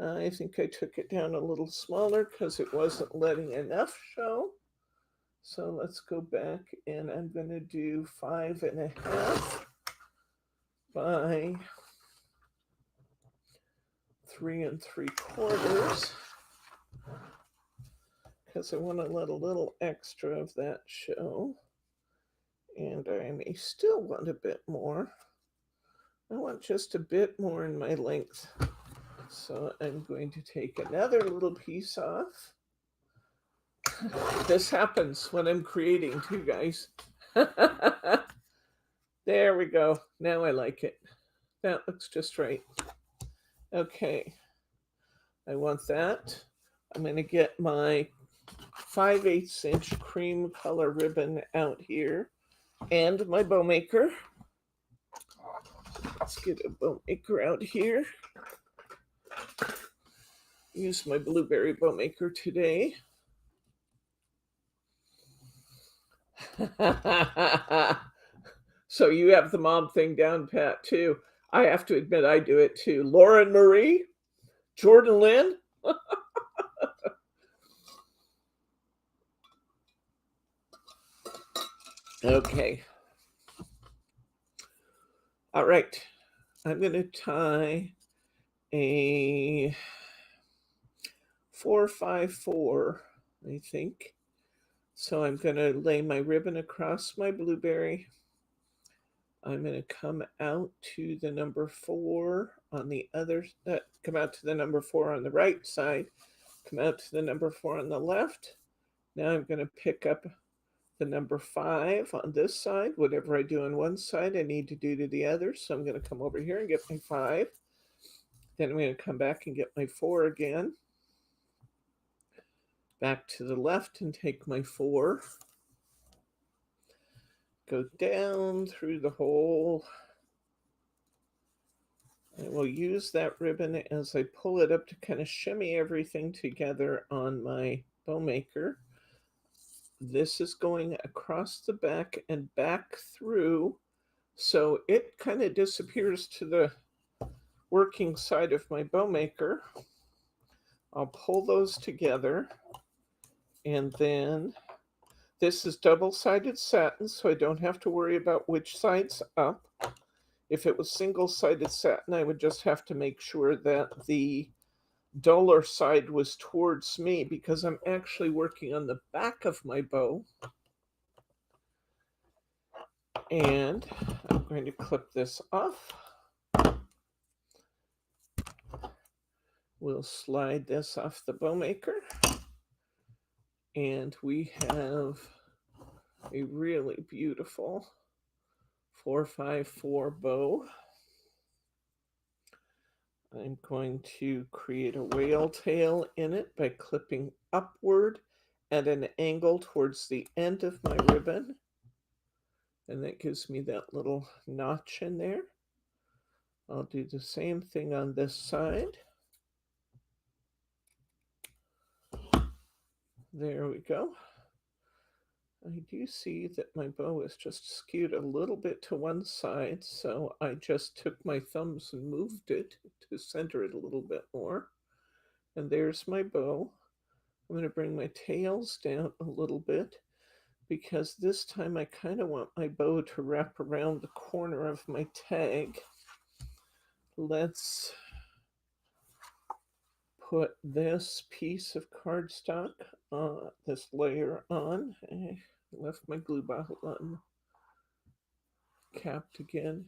I think I took it down a little smaller because it wasn't letting enough show. So let's go back, and I'm going to do 5 1/2 by 3 3/4, because I want to let a little extra of that show. And I may still want a bit more. I want just a bit more in my length. So I'm going to take another little piece off. This happens when I'm creating too, guys. There we go. Now I like it. That looks just right. Okay. I want that. I'm going to get my 5/8 inch cream color ribbon out here, and my bow maker. Let's get a bow maker out here. Use my blueberry bow maker today. So you have the mom thing down pat too. I have to admit I do it too. Lauren Marie, Jordan Lynn. Okay. All right. I'm going to tie a 4-5-4, I think. So I'm going to lay my ribbon across my blueberry. I'm going to come out to the number 4 on the other, come out to the number 4 on the right side, come out to the number 4 on the left. Now I'm going to pick up the number 5 on this side. Whatever I do on one side, I need to do to the other. So I'm going to come over here and get my 5. Then I'm going to come back and get my 4 again. Back to the left and take my 4. Go down through the hole. I will use that ribbon as I pull it up to kind of shimmy everything together on my bow maker. This is going across the back and back through, so it kind of disappears to the working side of my bow maker. I'll pull those together, and then this is double-sided satin, so I don't have to worry about which side's up. If it was single-sided satin, I would just have to make sure that the duller side was towards me, because I'm actually working on the back of my bow. And I'm going to clip this off. We'll slide this off the bow maker. And we have a really beautiful 4-5-4 bow. I'm going to create a whale tail in it by clipping upward at an angle towards the end of my ribbon. And that gives me that little notch in there. I'll do the same thing on this side. There we go. I do see that my bow is just skewed a little bit to one side, so I just took my thumbs and moved it to center it a little bit more. And there's my bow. I'm going to bring my tails down a little bit, because this time I kind of want my bow to wrap around the corner of my tag. Let's put this piece of cardstock, this layer on. I left my glue bottle uncapped again.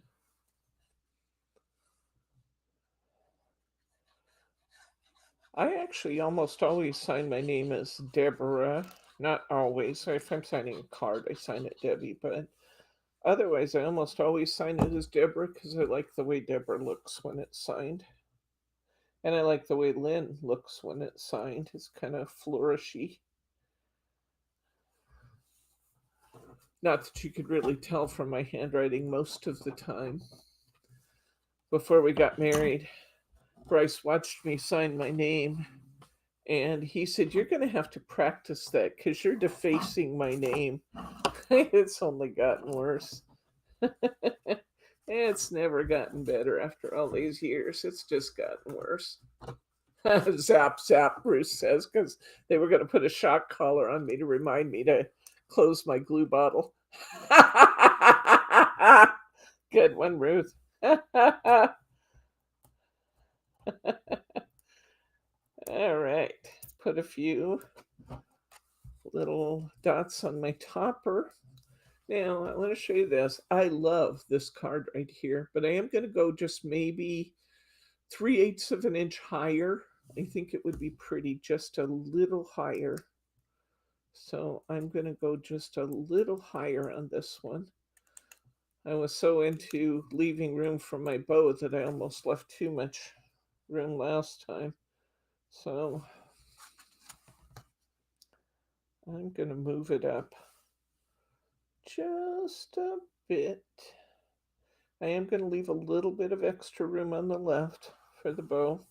I actually almost always sign my name as Deborah. Not always. So if I'm signing a card, I sign it Debbie, but otherwise I almost always sign it as Deborah, because I like the way Deborah looks when it's signed. And I like the way Lynn looks when it's signed. It's kind of flourishy. Not that you could really tell from my handwriting most of the time. Before we got married, Bryce watched me sign my name, and he said, "You're going to have to practice that, because you're defacing my name." It's only gotten worse. It's never gotten better after all these years. It's just gotten worse. Zap, zap, Bruce says, because they were going to put a shock collar on me to remind me to close my glue bottle. Good one, Ruth. All right. Put a few little dots on my topper. Now, I want to show you this. I love this card right here, but I am going to go just maybe 3/8 of an inch higher. I think it would be pretty just a little higher. So I'm going to go just a little higher on this one. I was so into leaving room for my bow that I almost left too much room last time. So I'm going to move it up just a bit. I am going to leave a little bit of extra room on the left for the bow.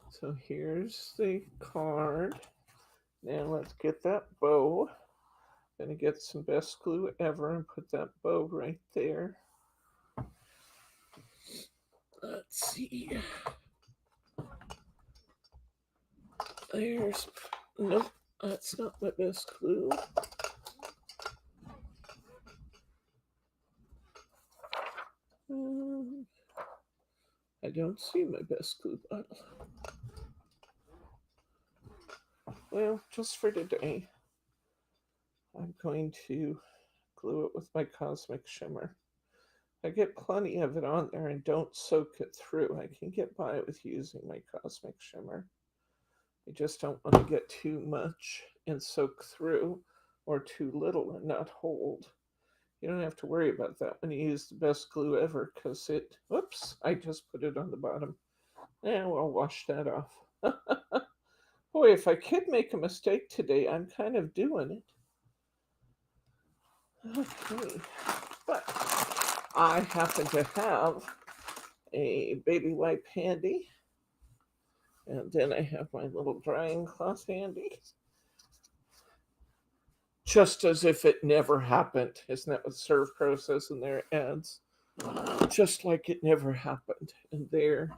So here's the card. Now let's get that bow. I'm going to get some best glue ever and put that bow right there. Let's see. There's, nope, that's not my best glue. I don't see my best glue bottle. Well, just for today, I'm going to glue it with my Cosmic Shimmer. I get plenty of it on there and don't soak it through. I can get by with using my Cosmic Shimmer. I just don't want to get too much and soak through, or too little and not hold. You don't have to worry about that when you use the best glue ever, because it, whoops, I just put it on the bottom. Yeah, well, I'll wash that off. Boy, if I could make a mistake today, I'm kind of doing it. Okay, but I happen to have a baby wipe handy, and then I have my little drying cloth handy. Just as if it never happened. Isn't that what ServPro says in their ads? Just like it never happened. And there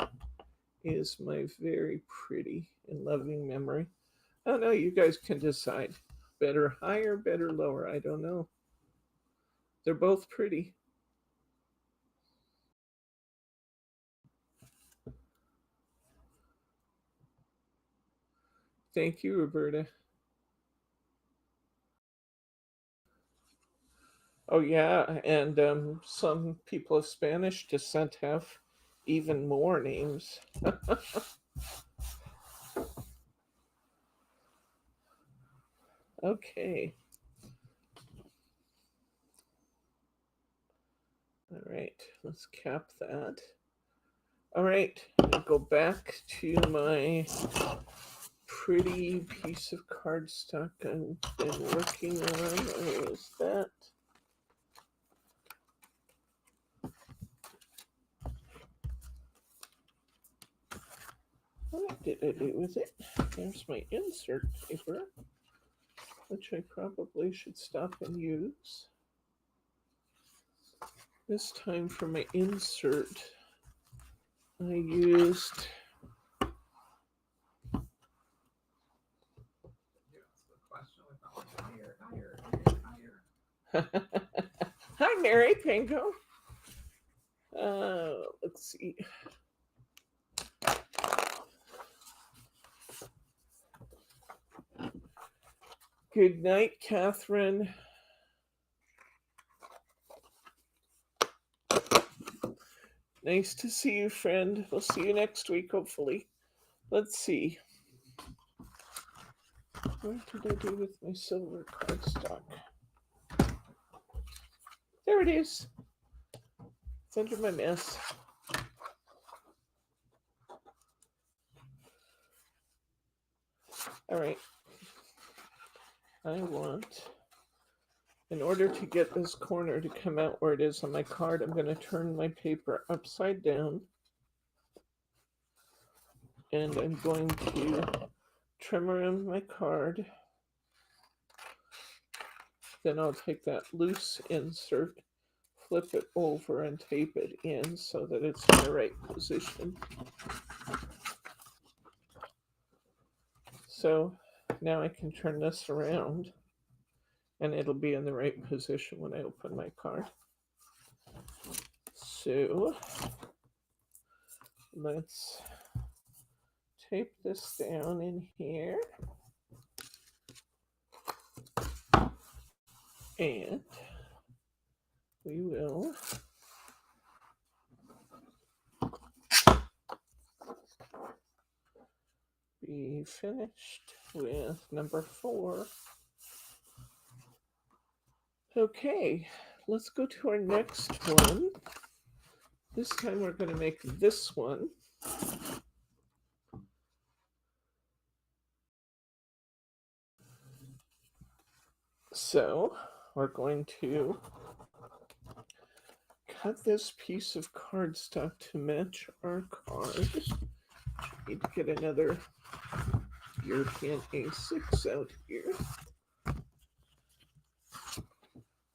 is my very pretty and loving memory. Oh no, you guys can decide. Better higher, better lower. I don't know. They're both pretty. Thank you, Roberta. Oh yeah, and some people of Spanish descent have even more names. Okay. All right, let's cap that. All right, I'll go back to my pretty piece of cardstock I've been working on. Where was that? What did I do with it? There's my insert paper, which I probably should stop and use. This time for my insert, I used Hi, Mary Pinko. Let's see. Good night, Catherine. Nice to see you, friend. We'll see you next week, hopefully. Let's see. What did I do with my silver cardstock? There it is. It's under my mess. All right. I want, in order to get this corner to come out where it is on my card, I'm going to turn my paper upside down. And I'm going to trim around my card. Then I'll take that loose insert, flip it over, and tape it in so that it's in the right position. So now I can turn this around and it'll be in the right position when I open my card. So let's tape this down in here. And we will be finished with number 4. Okay, let's go to our next one. This time we're going to make this one. So we're going to cut this piece of cardstock to match our card. Need to get another European A6 out here.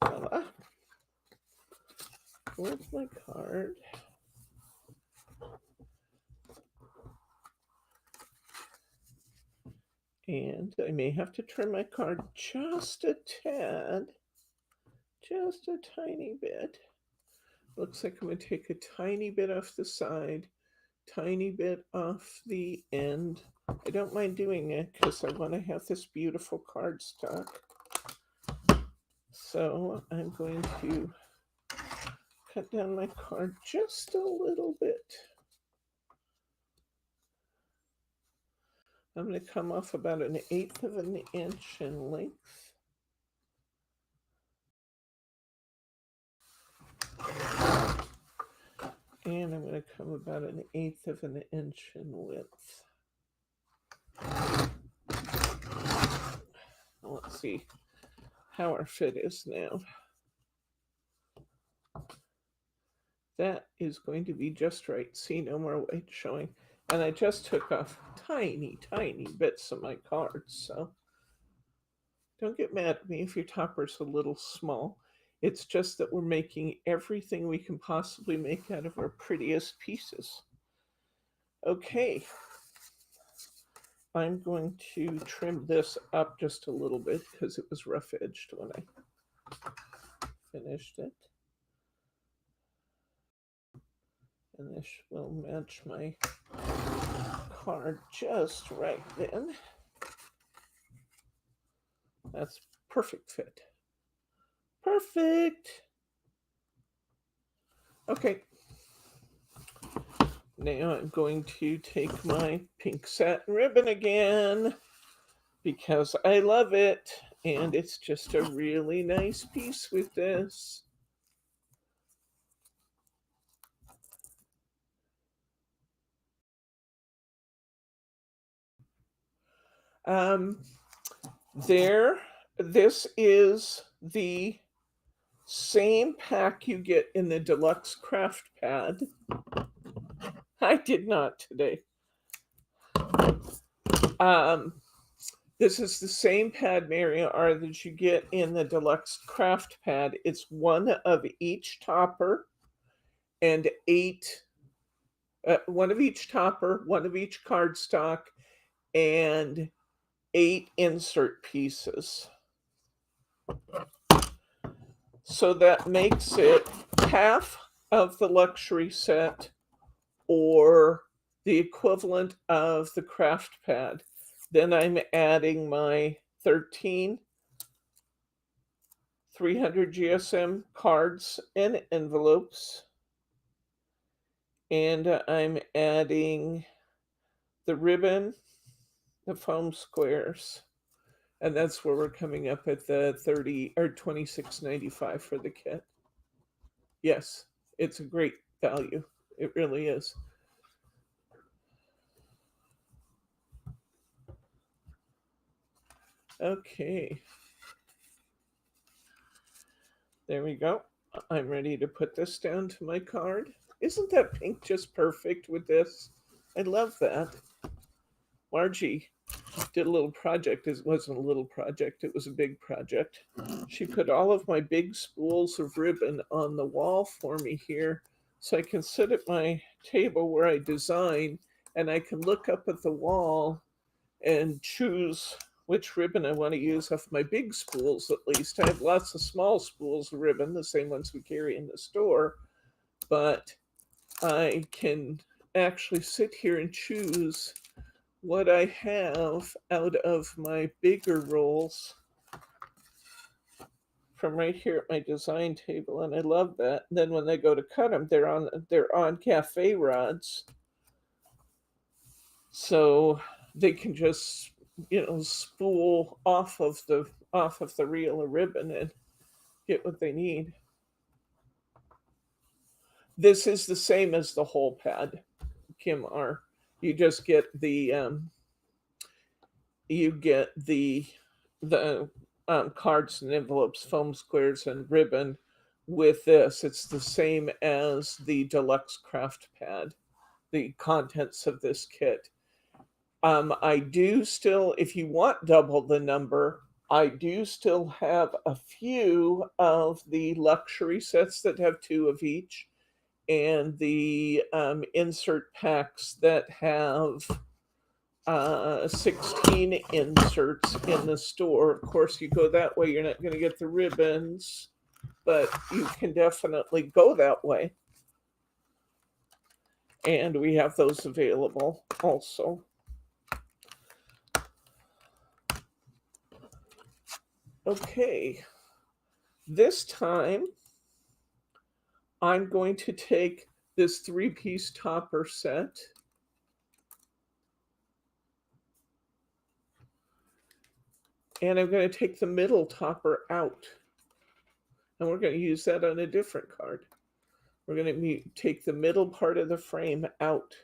Voila. Where's my card? And I may have to trim my card just a tad, just a tiny bit. Looks like I'm going to take a tiny bit off the side, tiny bit off the end. I don't mind doing it because I want to have this beautiful cardstock. So I'm going to cut down my card just a little bit. I'm going to come off about 1/8 of an inch in length. And I'm going to come about 1/8 of an inch in width. Let's see how our fit is now. That is going to be just right. See, no more white showing. And I just took off tiny, tiny bits of my cards. So don't get mad at me if your topper's a little small. It's just that we're making everything we can possibly make out of our prettiest pieces. Okay. I'm going to trim this up just a little bit because it was rough edged when I finished it. And this will match my card just right then. That's perfect fit. Perfect. Okay. Now I'm going to take my pink satin ribbon again because I love it. And it's just a really nice piece with this. This is the same pack you get in the deluxe craft pad. I did not today. This is the same pad, Maria R, that you get in the deluxe craft pad. It's one of each topper and one of each topper, one of each cardstock, and 8 insert pieces. So that makes it half of the luxury set or the equivalent of the craft pad. Then I'm adding my 13 300 GSM cards and envelopes. And I'm adding the ribbon, the foam squares. And that's where we're coming up at the 30 or 26.95 for the kit. Yes, it's a great value. It really is. Okay. There we go. I'm ready to put this down to my card. Isn't that pink just perfect with this? I love that. Margie did a little project. It wasn't a little project, it was a big project. She put all of my big spools of ribbon on the wall for me here so I can sit at my table where I design and I can look up at the wall and choose which ribbon I want to use off my big spools. At least I have lots of small spools of ribbon, the same ones we carry in the store, but I can actually sit here and choose what I have out of my bigger rolls from right here at my design table, and I love that. And then when they go to cut them, they're on cafe rods, so they can just spool off of the reel of ribbon and get what they need. This is the same as the whole pad, Kim R. You just get the cards and envelopes, foam squares, and ribbon with this. It's the same as the deluxe craft pad, the contents of this kit. I do still, if you want double the number, I do still have a few of the luxury sets that have 2 of each, and the insert packs that have 16 inserts in the store. Of course, you go that way, you're not going to get the ribbons, but you can definitely go that way. And we have those available also. Okay, this time I'm going to take this 3-piece topper set and I'm going to take the middle topper out. And we're going to use that on a different card. We're going to take the middle part of the frame out.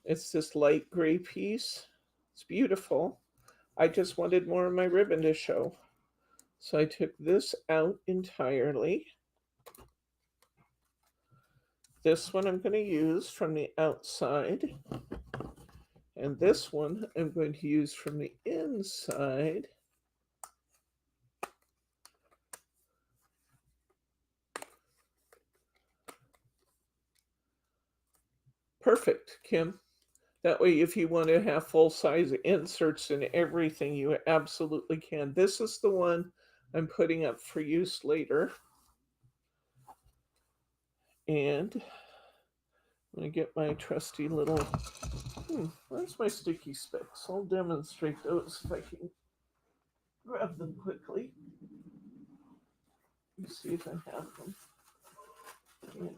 It's this light gray piece. It's beautiful. I just wanted more of my ribbon to show. So I took this out entirely. This one I'm going to use from the outside. And this one I'm going to use from the inside. Perfect, Kim. That way, if you want to have full-size inserts and everything, you absolutely can. This is the one I'm putting up for use later. And I'm going to get my trusty little... where's my sticky sticks? I'll demonstrate those if I can grab them quickly. Let's see if I have them. And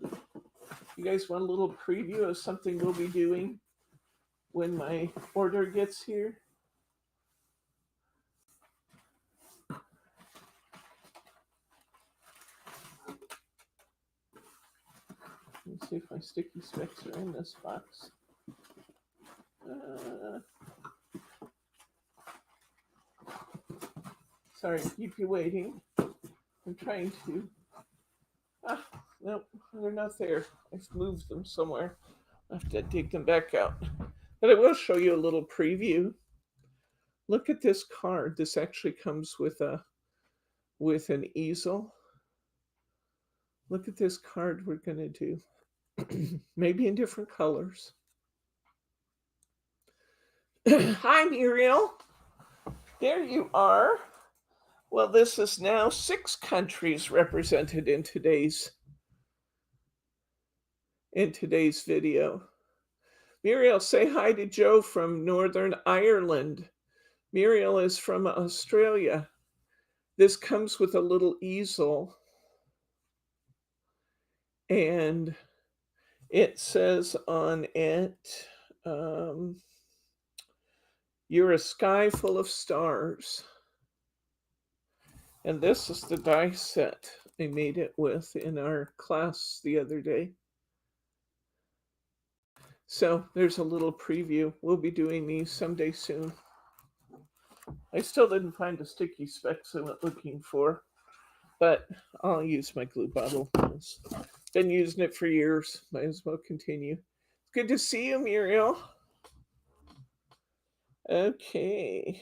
you guys want a little preview of something we'll be doing when my order gets here? Let's see if my sticky sticks are in this box. Sorry to keep you waiting. I'm trying to. Nope, they're not there. I've moved them somewhere. I have to dig them back out. But I will show you a little preview. Look at this card. This actually comes with an easel. Look at this card we're going to do. Maybe in different colors. Hi, Muriel. There you are. Well, this is now 6 countries represented in today's video. Muriel, say hi to Joe from Northern Ireland. Muriel is from Australia. This comes with a little easel. And it says on it, you're a sky full of stars. And this is the die set I made it with in our class the other day. So there's a little preview. We'll be doing these someday soon. I still didn't find the sticky specs I went looking for, but I'll use my glue bottle. I've been using it for years. Might as well continue. Good to see you, Muriel. Okay.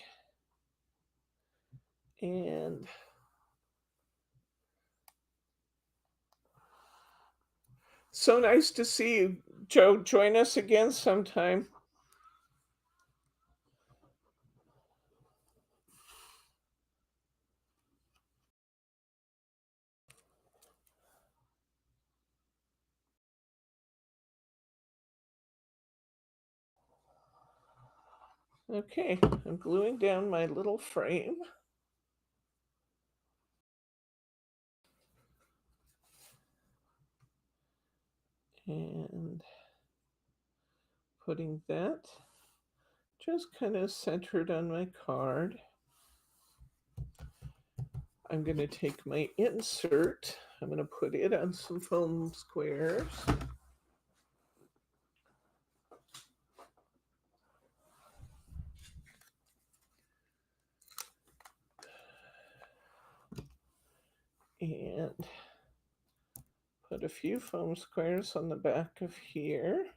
And so nice to see you, Joe. Join us again sometime. Okay, I'm gluing down my little frame. And putting that just kind of centered on my card. I'm going to take my insert. I'm going to put it on some foam squares. And put a few foam squares on the back of here.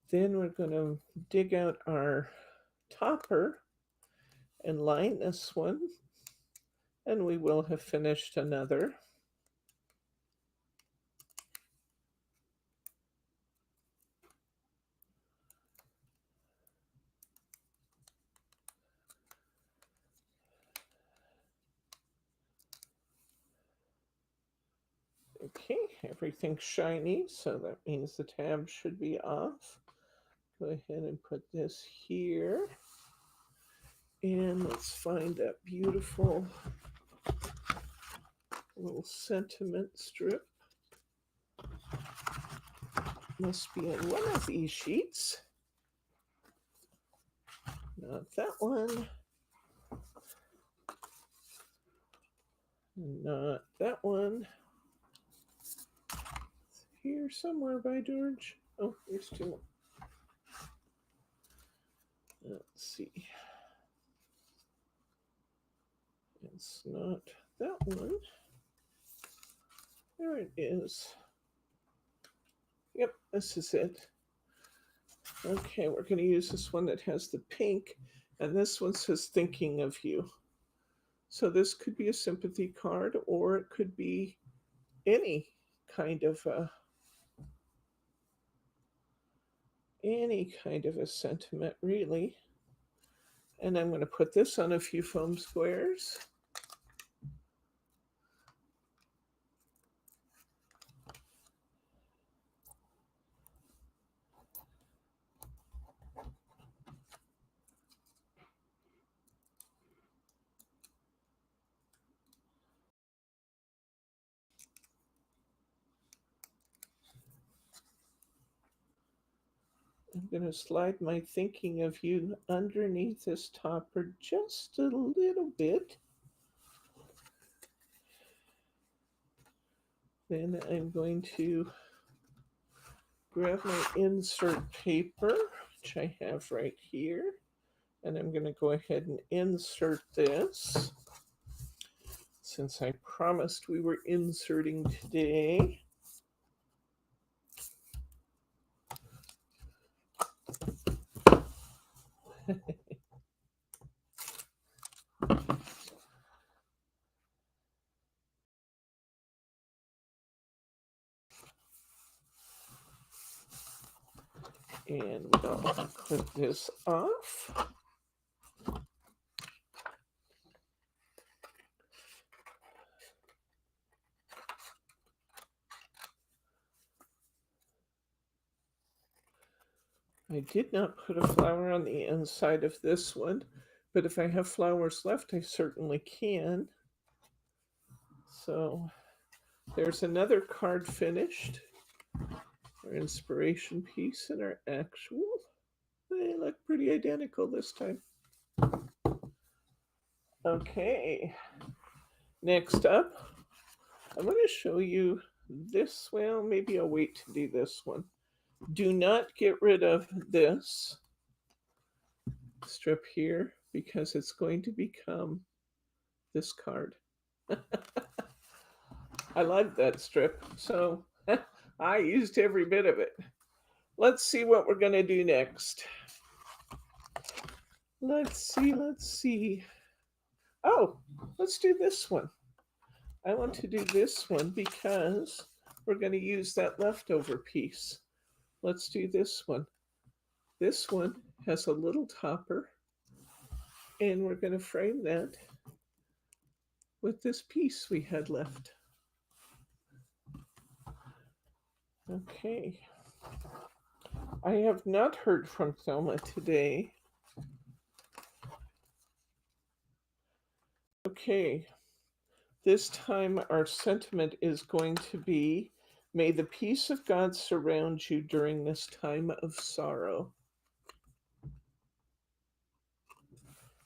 Then we're going to dig out our topper and line this one, and we will have finished another. Okay, everything's shiny, so that means the tab should be off. Go ahead and put this here. And let's find that beautiful little sentiment strip. Must be on one of these sheets. Not that one. Not that one. It's here somewhere by George. Oh, here's two more. Let's see. It's not that one. There it is. Yep, this is it. Okay, we're going to use this one that has the pink, and this one says thinking of you. So this could be a sympathy card, or it could be any kind of a sentiment, really. And I'm going to put this on a few foam squares. I'm going to slide my thinking of you underneath this topper just a little bit. Then I'm going to grab my insert paper, which I have right here, and I'm going to go ahead and insert this. Since I promised we were inserting today. And we'll clip this off. I did not put a flower on the inside of this one, but if I have flowers left, I certainly can. So there's another card finished. Our inspiration piece and our actual. They look pretty identical this time. Okay. Next up, I'm going to show you this. Well, maybe I'll wait to do this one. Do not get rid of this strip here because it's going to become this card. I love that strip, so I used every bit of it. Let's see what we're going to do next. Let's see. Oh, let's do this one. I want to do this one because we're going to use that leftover piece. Let's do this one. This one has a little topper, and we're going to frame that with this piece we had left. Okay. I have not heard from Thelma today. Okay. This time our sentiment is going to be, may the peace of God surround you during this time of sorrow.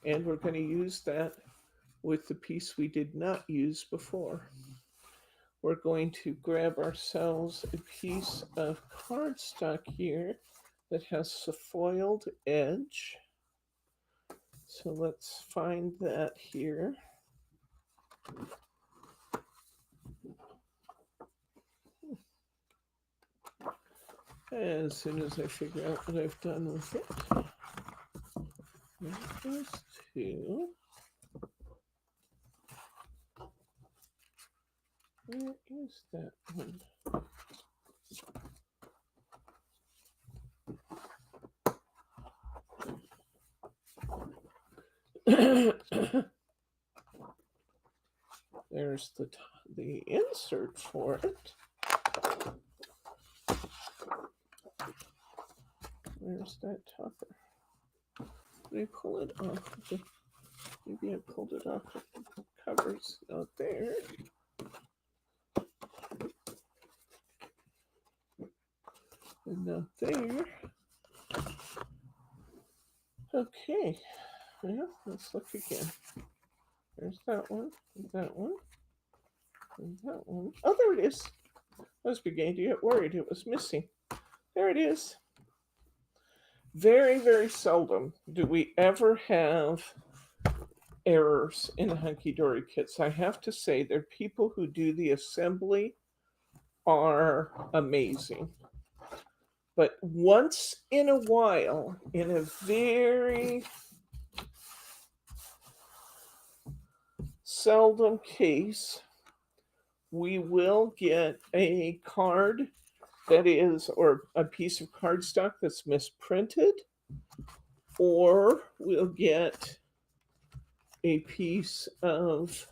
And we're going to use that with the piece we did not use before. We're going to grab ourselves a piece of cardstock here that has a foiled edge. So let's find that here. As soon as I figure out what I've done with it. Those two. Where is that one? There's the insert for it. Where's that topper? Did I pull it off? Maybe I pulled it off of the covers. Not there. And not there. Okay. Well, let's look again. There's that one. That one. And that one. Oh, there it is. I was beginning to get worried it was missing. There it is. Very, very seldom do we ever have errors in Hunkydory kits. I have to say, there are people who do the assembly are amazing. But once in a while, in a very seldom case, we will get a card that is, or a piece of cardstock that's misprinted, or we'll get a piece of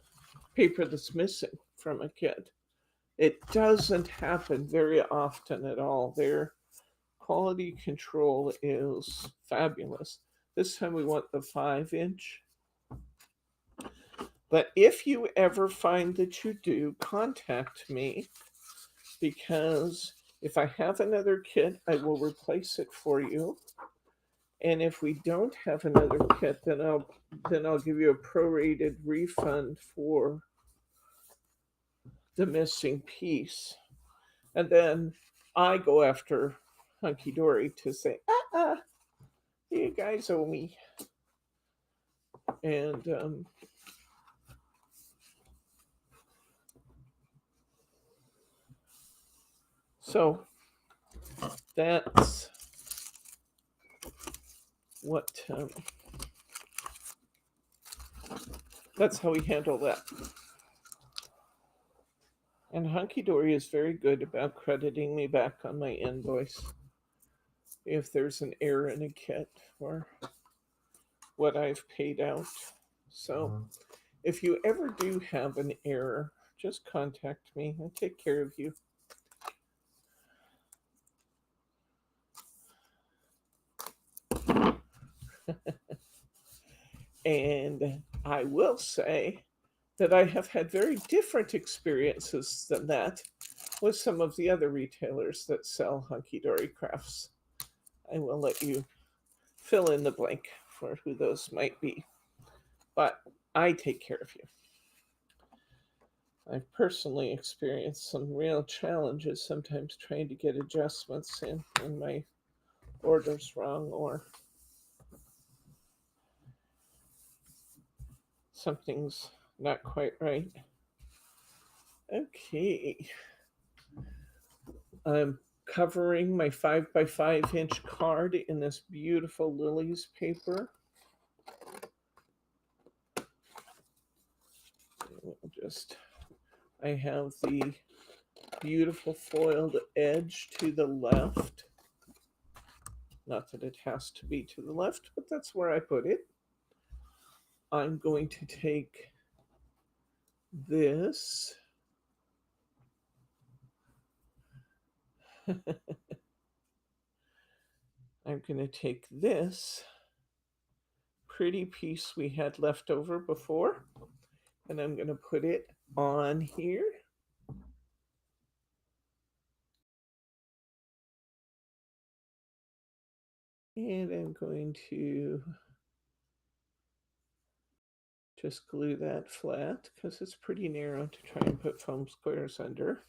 paper that's missing from a kit. It doesn't happen very often at all. Their quality control is fabulous. This time we want the 5-inch. But if you ever find that you do, contact me, because if I have another kit, I will replace it for you. And if we don't have another kit, then I'll give you a prorated refund for the missing piece. And then I go after Hunkydory to say, you guys owe me. And so that's what that's how we handle that. And Hunkydory is very good about crediting me back on my invoice if there's an error in a kit or what I've paid out. So if you ever do have an error, just contact me. I'll take care of you. And I will say that I have had very different experiences than that with some of the other retailers that sell Hunkydory crafts. I will let you fill in the blank for who those might be. But I take care of you. I've personally experienced some real challenges sometimes trying to get adjustments in when my order's wrong or something's not quite right. Okay. I'm covering my 5x5-inch card in this beautiful Lilies paper. I have the beautiful foiled edge to the left. Not that it has to be to the left, but that's where I put it. I'm going to take this. I'm going to take this pretty piece we had left over before, and I'm going to put it on here. And I'm going to just glue that flat because it's pretty narrow to try and put foam squares under.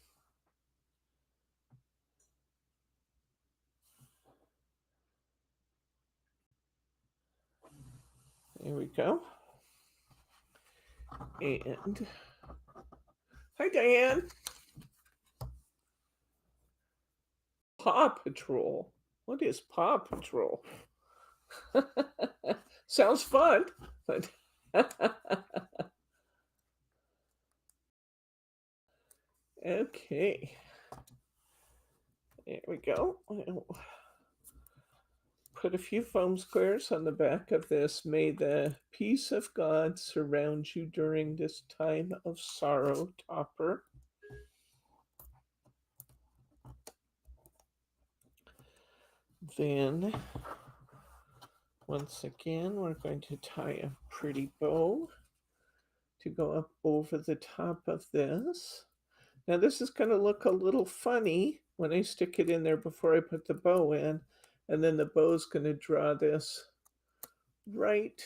There we go. And hi, Diane. Paw Patrol. What is Paw Patrol? Sounds fun, but okay. There we go. I'll put a few foam squares on the back of this. May the peace of God surround you during this time of sorrow, topper. Then, once again, we're going to tie a pretty bow to go up over the top of this. Now this is going to look a little funny when I stick it in there before I put the bow in, and then the bow's going to draw this right.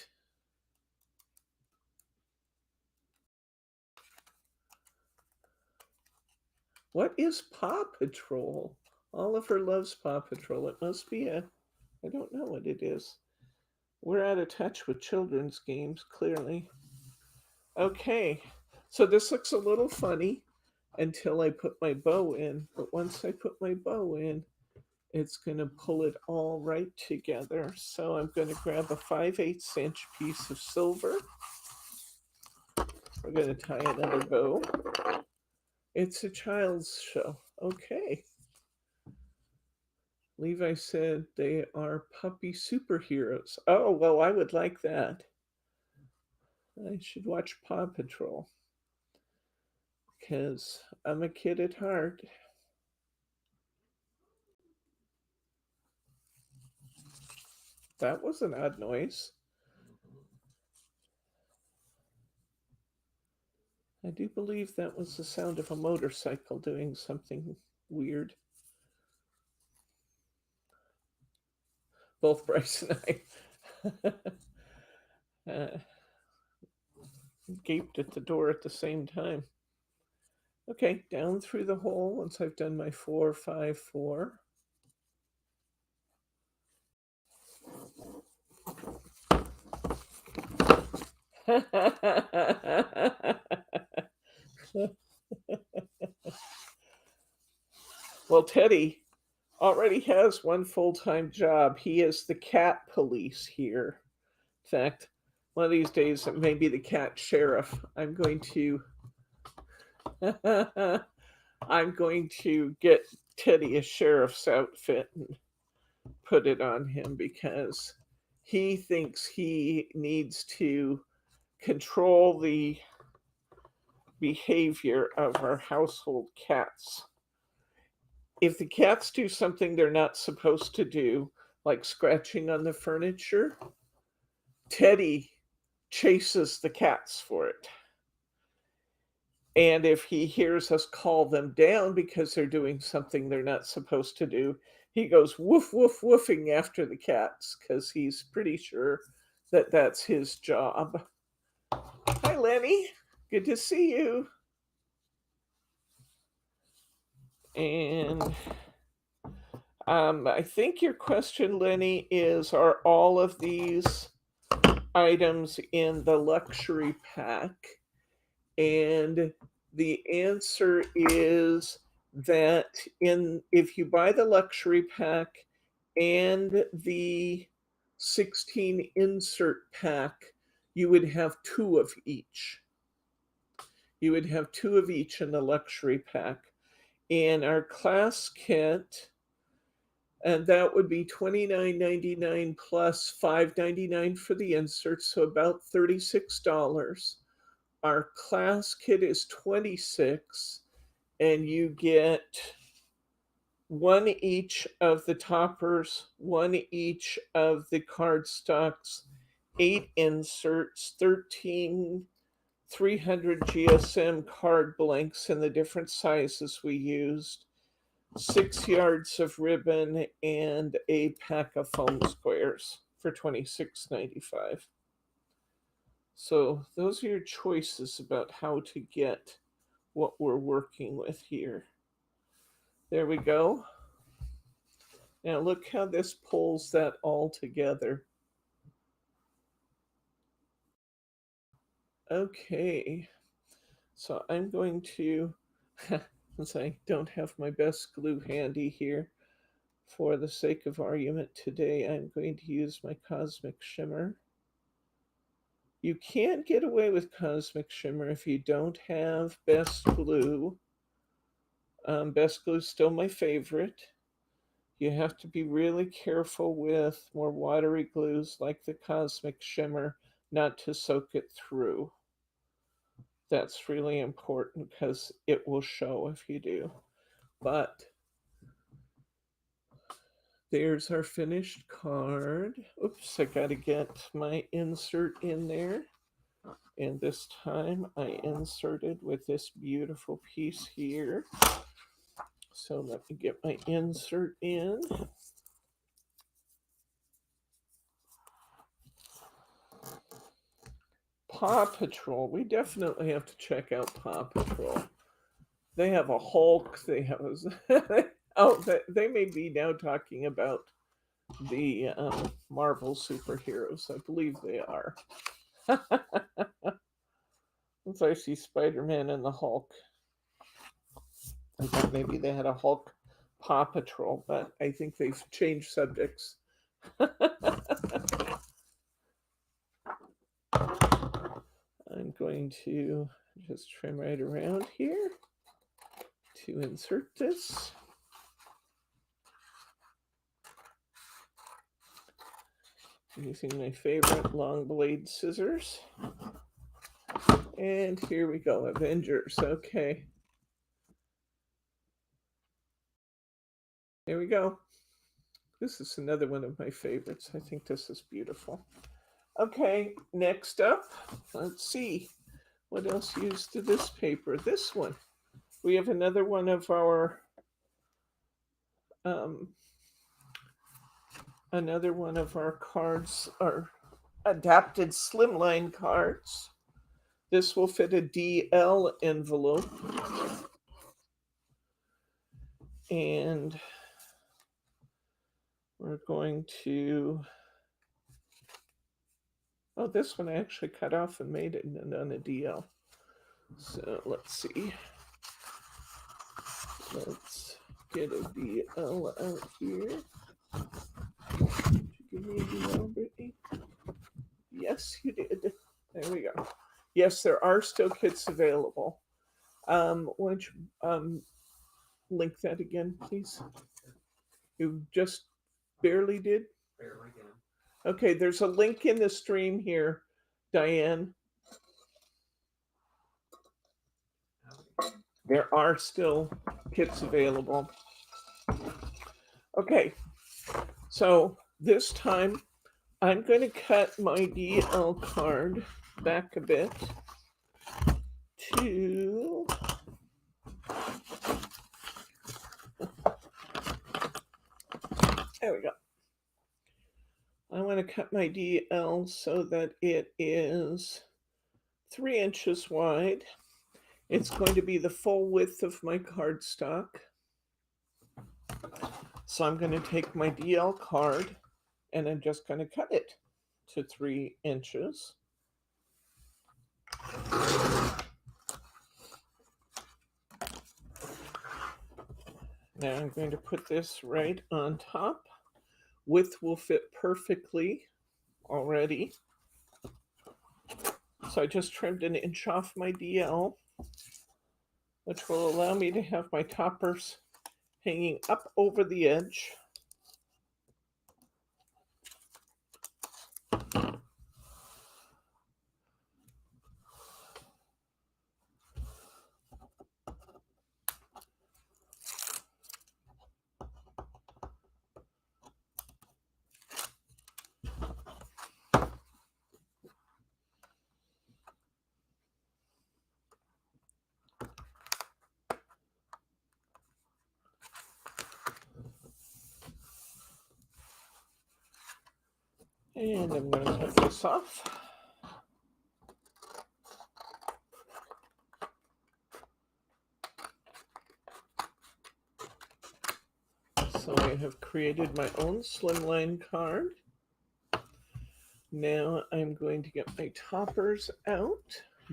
What is Paw Patrol? Oliver loves Paw Patrol. It must be I don't know what it is. We're out of touch with children's games, clearly. Okay, so this looks a little funny until I put my bow in, but once I put my bow in, it's going to pull it all right together. So I'm going to grab a 5/8 inch piece of silver. We're going to tie another bow. It's a child's show. Okay. Levi said they are puppy superheroes. Oh, well, I would like that. I should watch Paw Patrol because I'm a kid at heart. That was an odd noise. I do believe that was the sound of a motorcycle doing something weird. Both Bryce and I gaped at the door at the same time. Okay, down through the hole once I've done my 4, 5, 4. Well, Teddy already has one full-time job. He is the cat police here. In fact, one of these days it may be the cat sheriff. I'm going to get Teddy a sheriff's outfit and put it on him because he thinks he needs to control the behavior of our household cats. If the cats do something they're not supposed to do, like scratching on the furniture, Teddy chases the cats for it. And if he hears us call them down because they're doing something they're not supposed to do, he goes woof, woof, woofing after the cats because he's pretty sure that that's his job. Hi, Lenny. Good to see you. And I think your question, Lenny, is are all of these items in the luxury pack? And the answer is that if you buy the luxury pack and the 16 insert pack, you would have 2 of each. You would have 2 of each in the luxury pack. In our class kit, and that would be $29.99 plus $5.99 for the insert, so about $36. Our class kit is $26, and you get 1 each of the toppers, 1 each of the cardstocks, 8 inserts, 13 300 GSM card blanks in the different sizes we used, 6 yards of ribbon, and a pack of foam squares for $26.95. So those are your choices about how to get what we're working with here. There we go. Now look how this pulls that all together. Okay, so I'm going to, since I don't have my best glue handy here, for the sake of argument today, I'm going to use my Cosmic Shimmer. You can't get away with Cosmic Shimmer if you don't have Best Glue. Best Glue is still my favorite. You have to be really careful with more watery glues like the Cosmic Shimmer not to soak it through. That's really important because it will show if you do. But There's our finished card. Oops, I got to get my insert in there. And this time I inserted with this beautiful piece here. So let me get my insert in. Paw Patrol. We definitely have to check out Paw Patrol. They have a Hulk. They have a... oh, they may be now talking about the Marvel superheroes. I believe they are. Since I see Spider-Man and the Hulk. I thought maybe they had a Hulk Paw Patrol, but I think they've changed subjects. I'm going to just trim right around here to insert this. Using my favorite long blade scissors. And here we go, Avengers. Okay. There we go. This is another one of my favorites. I think this is beautiful. Okay, next up, let's see. What else used to this paper? This one. We have another one of our cards, our adapted Slimline cards. This will fit a DL envelope. And we're going to... Oh, this one I actually cut off and made it on a DL. So let's see. Let's get a DL out here. Did you give me a DL, Brittany? Yes, you did. There we go. Yes, there are still kits available. Why don't you link that again, please? You just barely did? Barely did. Okay, there's a link in the stream here, Diane. There are still kits available. Okay, so this time I'm going to cut my DL card back a bit to... There we go. I want to cut my DL so that it is 3 inches wide. It's going to be the full width of my cardstock. So I'm going to take my DL card and I'm just going to cut it to 3 inches. Now I'm going to put this right on top. Width will fit perfectly already. So I just trimmed an inch off my DL, which will allow me to have my toppers hanging up over the edge. And I'm going to cut this off. So I have created my own Slimline card. Now I'm going to get my toppers out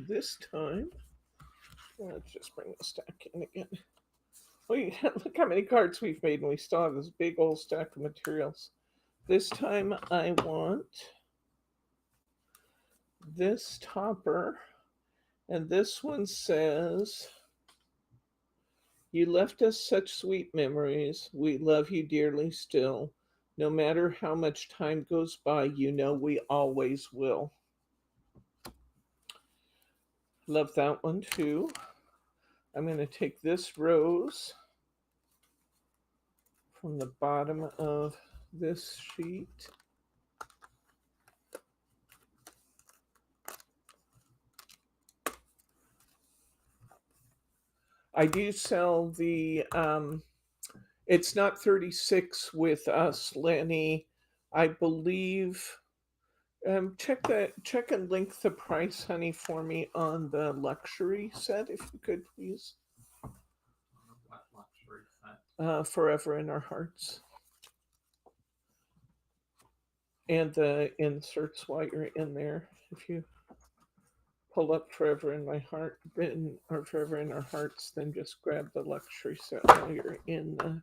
this time. Let's just bring the stack in again. Look how many cards we've made, and we still have this big old stack of materials. This time I want this topper, and this one says, "You left us such sweet memories. We love you dearly still. No matter how much time goes by, you know we always will." Love that one too. I'm going to take this rose from the bottom of this sheet. I do sell the, it's not 36 with us, Lenny. I believe, check and link the price, honey, for me on the luxury set, if you could, please. What luxury set? Forever in Our Hearts. And the inserts while you're in there. If you pull up Forever in My Heart, or Forever in Our Hearts, then just grab the luxury set while you're in the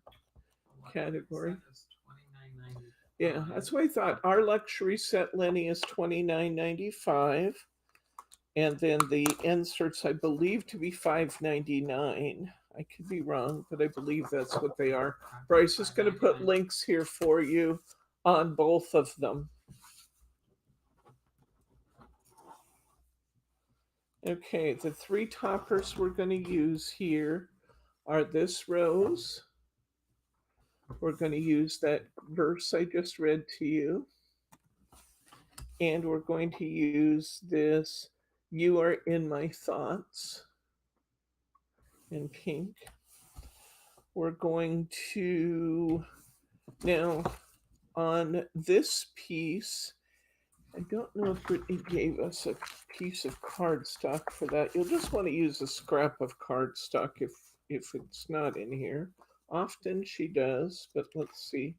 category. Yeah, that's what I thought. Our luxury set, Lenny, is $29.95. And then the inserts, I believe, to be $5.99. I could be wrong, but I believe that's what they are. Bryce is going to put links here for you on both of them. Okay, the three toppers we're going to use here are this rose. We're going to use that verse I just read to you. And we're going to use this You Are in My Thoughts in pink. We're going to, now on this piece, I don't know if Brittany gave us a piece of cardstock for that. You'll just want to use a scrap of cardstock if it's not in here. Often she does, but let's see.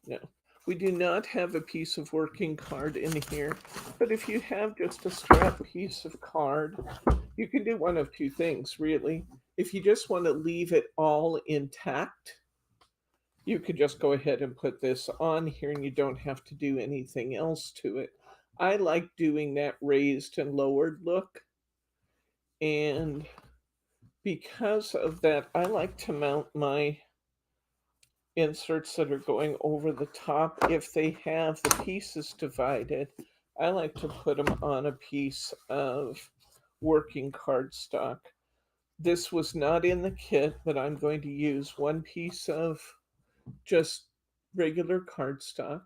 No, we do not have a piece of working card in here, but if you have just a scrap piece of card, you can do one of two things, really. If you just want to leave it all intact, you could just go ahead and put this on here and you don't have to do anything else to it. I like doing that raised and lowered look. And because of that, I like to mount my inserts that are going over the top. If they have the pieces divided, I like to put them on a piece of working cardstock. This was not in the kit, but I'm going to use one piece of just regular cardstock.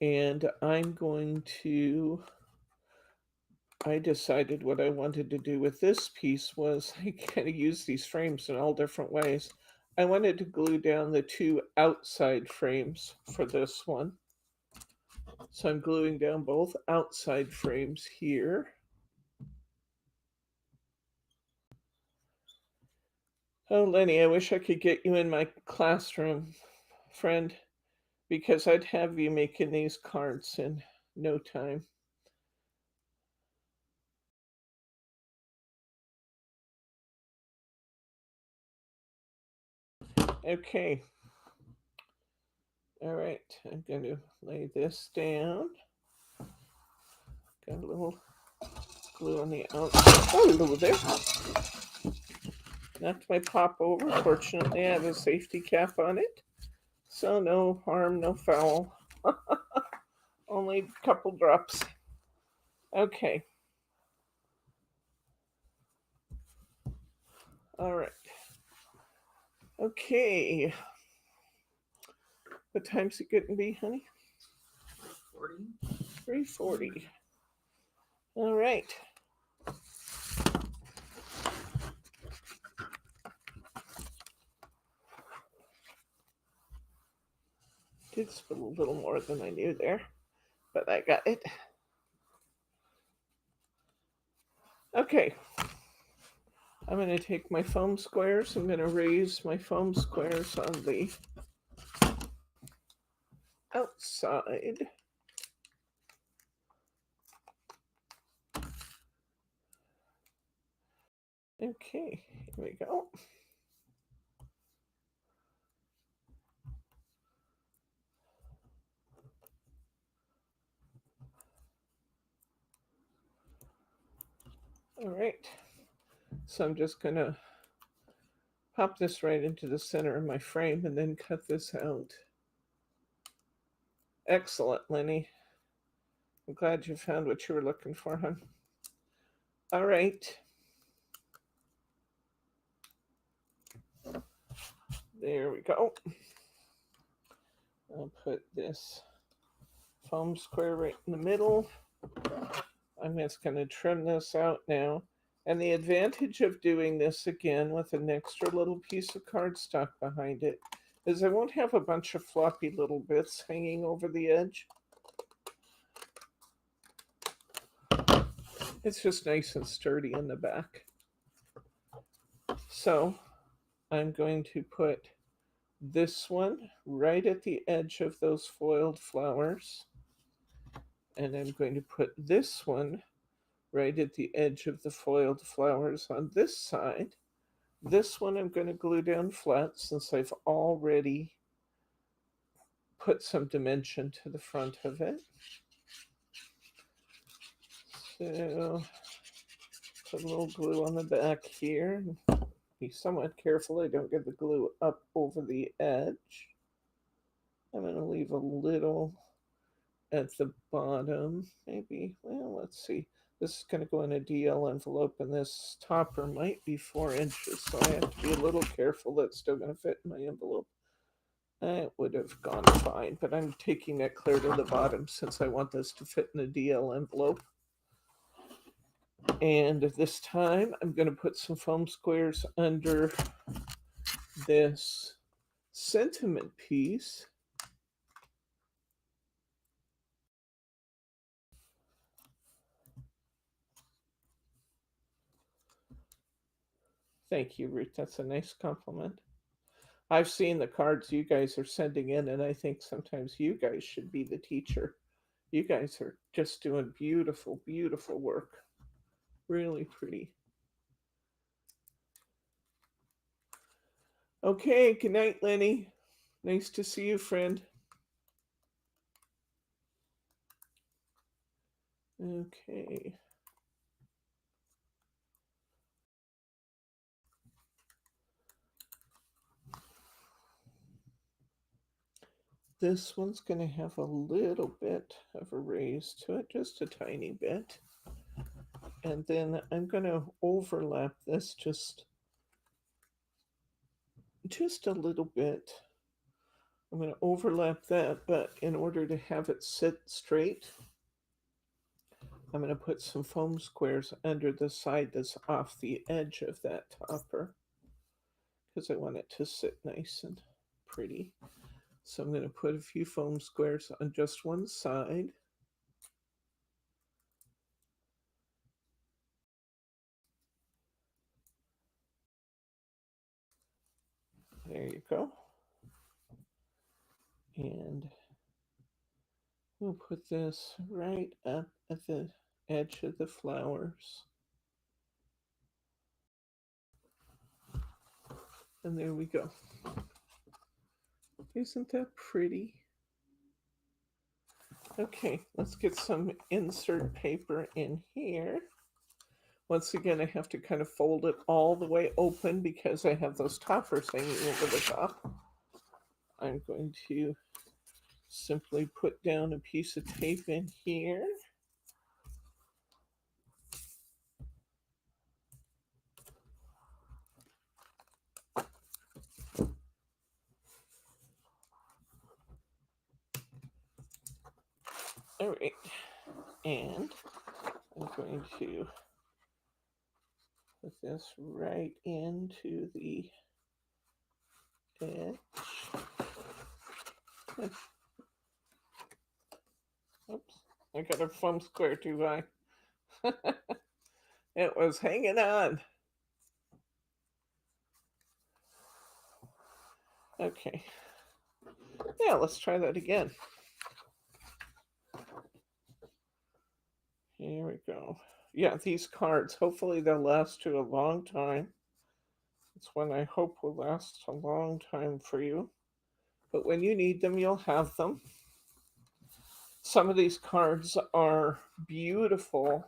And I'm going to, I decided what I wanted to do with this piece was I kind of use these frames in all different ways. I wanted to glue down the two outside frames for this one. So I'm gluing down both outside frames here. Oh, Lenny, I wish I could get you in my classroom, friend, because I'd have you making these cards in no time. Okay. All right, I'm going to lay this down. Got a little glue on the outside. Oh, hello there. Knocked my pop over. Fortunately, I have a safety cap on it. So no harm, no foul. Only a couple drops. Okay. All right. Okay. What time's it getting to be, honey? 3:40. All right. Did spill a little more than I knew there, but I got it. Okay. I'm going to take my foam squares. I'm going to raise my foam squares on the outside. Okay, here we go. All right, so I'm just going to pop this right into the center of my frame and then cut this out. Excellent, Lenny. I'm glad you found what you were looking for, hon. All right. There we go. I'll put this foam square right in the middle. I'm just going to trim this out now. And the advantage of doing this again with an extra little piece of cardstock behind it is I won't have a bunch of floppy little bits hanging over the edge. It's just nice and sturdy in the back. So I'm going to put this one right at the edge of those foiled flowers. And I'm going to put this one right at the edge of the foiled flowers on this side. This one I'm going to glue down flat since I've already put some dimension to the front of it. So put a little glue on the back here. Be somewhat careful I don't get the glue up over the edge. I'm going to leave a little at the bottom, maybe. Well, let's see. This is going to go in a DL envelope, and this topper might be 4 inches, so I have to be a little careful that's still going to fit in my envelope. It would have gone fine, but I'm taking that clear to the bottom since I want this to fit in a DL envelope. And this time, I'm going to put some foam squares under this sentiment piece. Thank you, Ruth. That's a nice compliment. I've seen the cards you guys are sending in, and I think sometimes you guys should be the teacher. You guys are just doing beautiful, beautiful work. Really pretty. Okay, good night, Lenny. Nice to see you, friend. Okay. This one's going to have a little bit of a raise to it, just a tiny bit. And then I'm going to overlap this just a little bit. I'm going to overlap that, but in order to have it sit straight, I'm going to put some foam squares under the side that's off the edge of that topper because I want it to sit nice and pretty. So I'm going to put a few foam squares on just one side. There you go. And we'll put this right up at the edge of the flowers. And there we go. Isn't that pretty? Okay, let's get some insert paper in here. Once again, I have to kind of fold it all the way open because I have those toppers hanging over the top. I'm going to simply put down a piece of tape in here. All right, and I'm going to put this right into the edge. Oops, I got a foam square too high. It was hanging on. Okay. Yeah, let's try that again. Here we go. Yeah, these cards, hopefully they'll last you a long time. It's one I hope will last a long time for you. But when you need them, you'll have them. Some of these cards are beautiful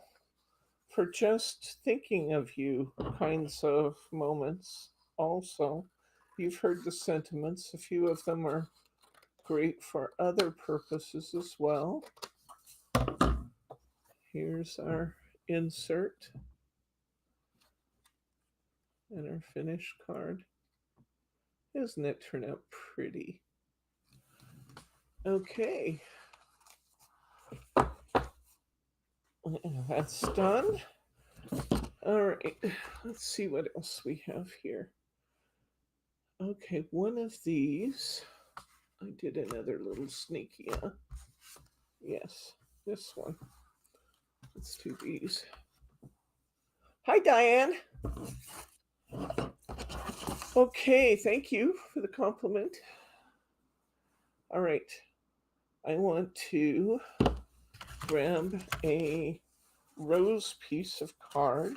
for just thinking of you kinds of moments. Also, you've heard the sentiments. A few of them are great for other purposes as well. Here's our insert. And our finish card. Doesn't it turn out pretty? Okay. That's done. All right. Let's see what else we have here. Okay, one of these. I did another little sneaky, huh? Yes, this one. Let's do these. Hi, Diane. Okay, thank you for the compliment. All right. I want to grab a rose piece of cardstock.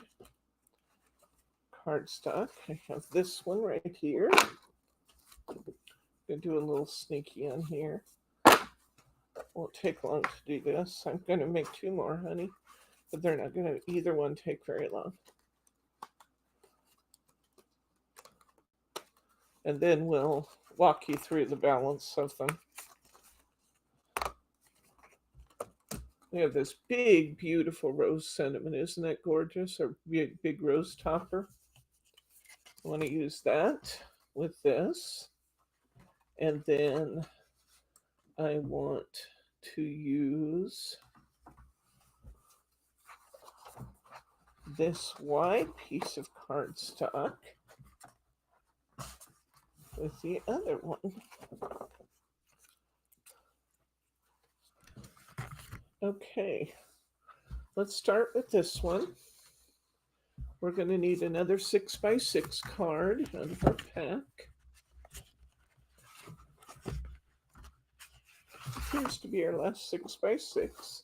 I have this one right here. I'm going to do a little sneaky on here. Won't take long to do this. I'm going to make two more, honey, but they're not going to either one take very long. And then we'll walk you through the balance of them. We have this big, beautiful rose sentiment. Isn't that gorgeous? Our big rose topper. I want to use that with this. And then I want to use this wide piece of cardstock with the other one. Okay, let's start with this one. We're going to need another 6x6 card out of our pack. Appears to be our last 6x6.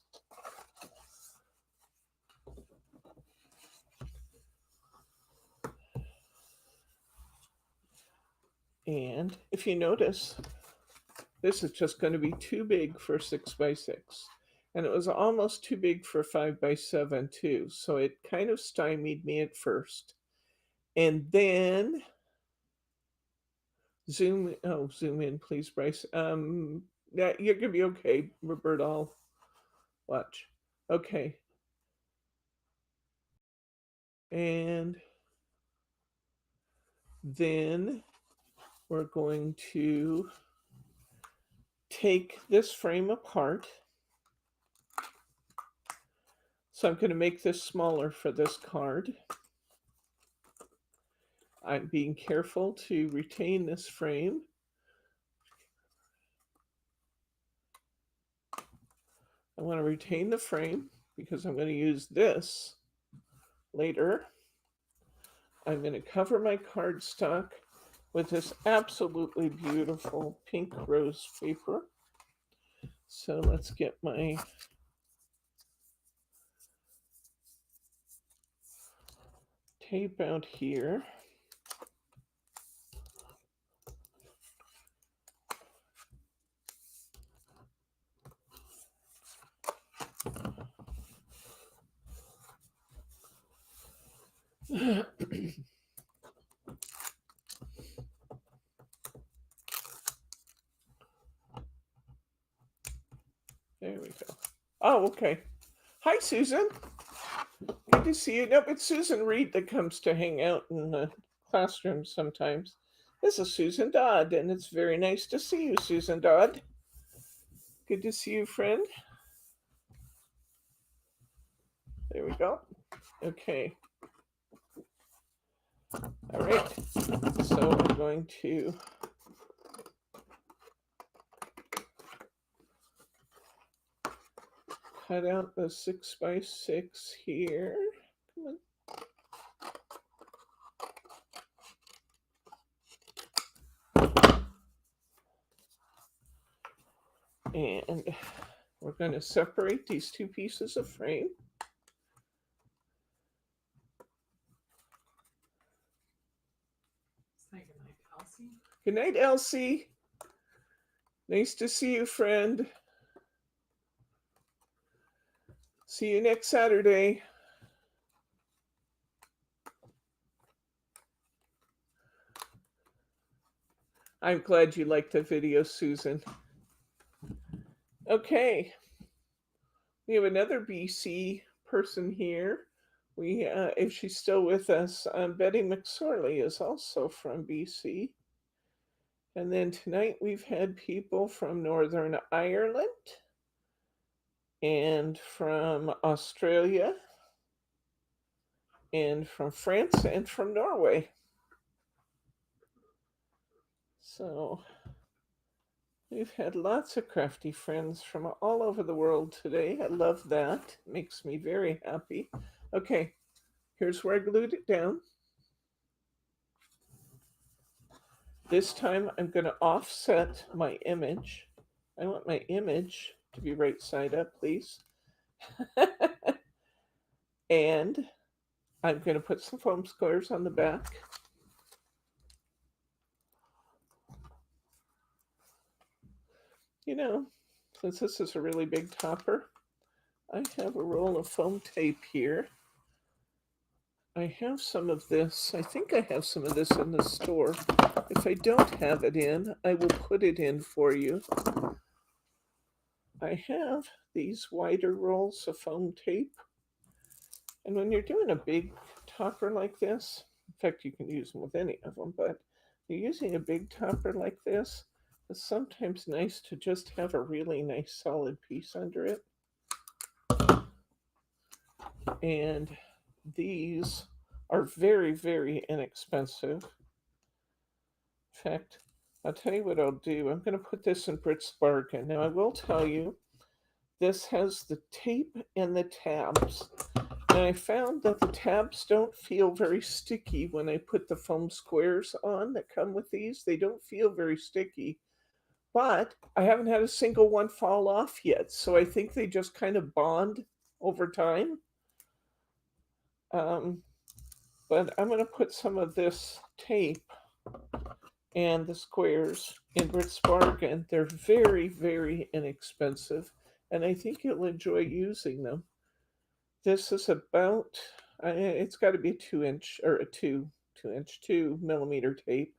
And if you notice, this is just going to be too big for 6x6. And it was almost too big for 5x7 too. So it kind of stymied me at first. And then zoom in, please, Bryce. Yeah, you're gonna be okay, Roberta. I'll watch. Okay. And then we're going to take this frame apart. So I'm going to make this smaller for this card. I'm being careful to retain this frame. I want to retain the frame because I'm going to use this later. I'm going to cover my cardstock with this absolutely beautiful pink rose paper. So let's get my tape out here. There we go. Oh, okay. Hi, Susan. Good to see you. Nope, it's Susan Reed that comes to hang out in the classroom sometimes. This is Susan Dodd, and it's very nice to see you, Susan Dodd. Good to see you, friend. There we go. Okay. All right. So I'm going to cut out the 6x6 here. Come on. And we're going to separate these two pieces of frame. Say good night, Elsie. Good night, Elsie. Nice to see you, friend. See you next Saturday. I'm glad you liked the video, Susan. Okay. We have another BC person here. If she's still with us, Betty McSorley is also from BC. And then tonight we've had people from Northern Ireland and from Australia and from France and from Norway. So we've had lots of crafty friends from all over the world today. I love that. It makes me very happy. Okay, here's where I glued it down. This time I'm going to offset my image. I want my image to be right side up, please. And I'm going to put some foam squares on the back. You know, since this is a really big topper, I have a roll of foam tape here. I have some of this. I think I have some of this in the store. If I don't have it in, I will put it in for you. I have these wider rolls of foam tape. And when you're doing a big topper like this, in fact, you can use them with any of them, but you're using a big topper like this, it's sometimes nice to just have a really nice solid piece under it. And these are very, very inexpensive. In fact, I'll tell you what I'll do. I'm going to put this in Brit's Bargain. Now, I will tell you, this has the tape and the tabs. And I found that the tabs don't feel very sticky when I put the foam squares on that come with these. They don't feel very sticky. But I haven't had a single one fall off yet. So I think they just kind of bond over time. But I'm going to put some of this tape and the squares in Brit's Bargain. They're very, very inexpensive. And I think you'll enjoy using them. This is about, it's got to be a 2-inch or a 2 millimeter tape.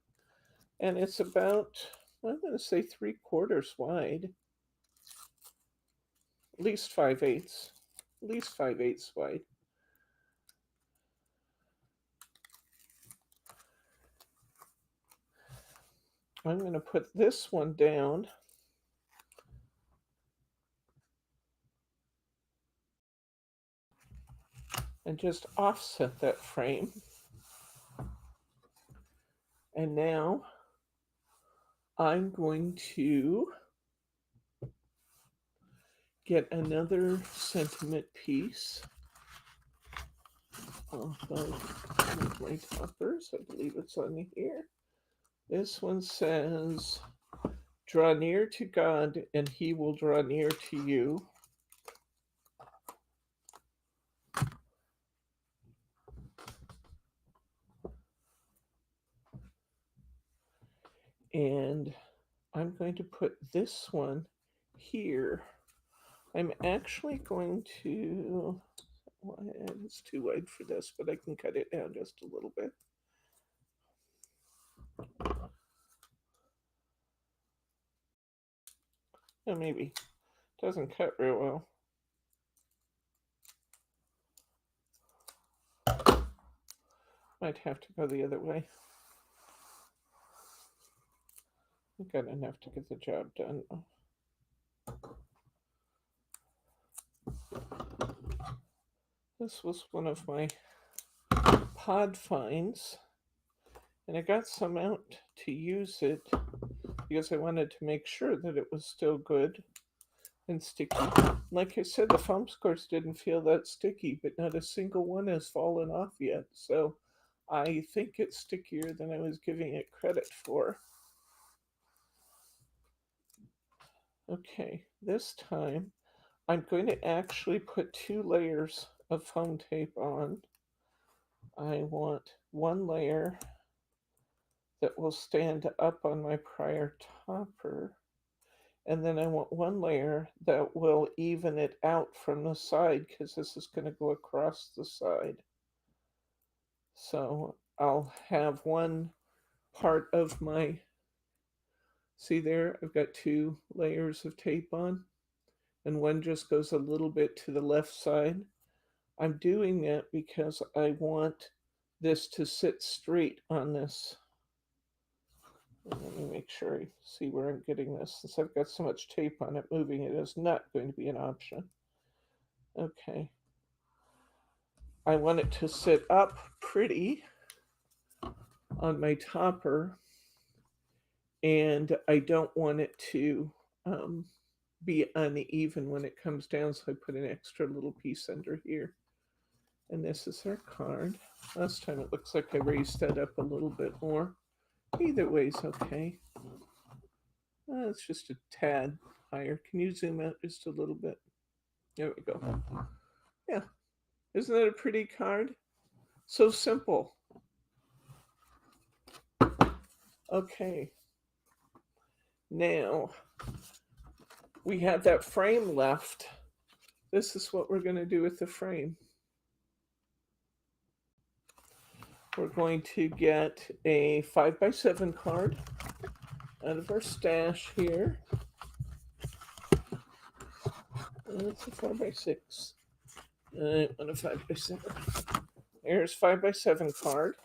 And it's about, I'm going to say 3/4 wide. At least 5/8. At least 5/8 wide. I'm going to put this one down. And just offset that frame. And now I'm going to get another sentiment piece off of my toppers. I believe it's on here. This one says, "Draw near to God and he will draw near to you." And I'm going to put this one here. I'm actually going to, it's too wide for this, but I can cut it down just a little bit. Oh, maybe. Doesn't cut real well. Might have to go the other way. I got enough to get the job done. This was one of my pod finds, and I got some out to use it because I wanted to make sure that it was still good and sticky. Like I said, the foam squares didn't feel that sticky, but not a single one has fallen off yet. So I think it's stickier than I was giving it credit for. Okay, this time I'm going to actually put 2 layers of foam tape on. I want one layer that will stand up on my prior topper, and then I want one layer that will even it out from the side because this is going to go across the side. So I'll have one part of my, see there, I've got 2 layers of tape on, and one just goes a little bit to the left side. I'm doing that because I want this to sit straight on this. Let me make sure I see where I'm getting this. Since I've got so much tape on it, moving it is not going to be an option. Okay. I want it to sit up pretty on my topper, and I don't want it to be uneven when it comes down, so I put an extra little piece under here. And this is our card. Last time it looks like I raised that up a little bit more. Either way's okay. It's just a tad higher. Can you zoom out just a little bit? There we go. Yeah. Isn't that a pretty card? So simple. Okay. Now, we have that frame left. This is what we're going to do with the frame. We're going to get a 5x7 card out of our stash here. That's a 4x6. I want a 5x7. Here's 5x7 card.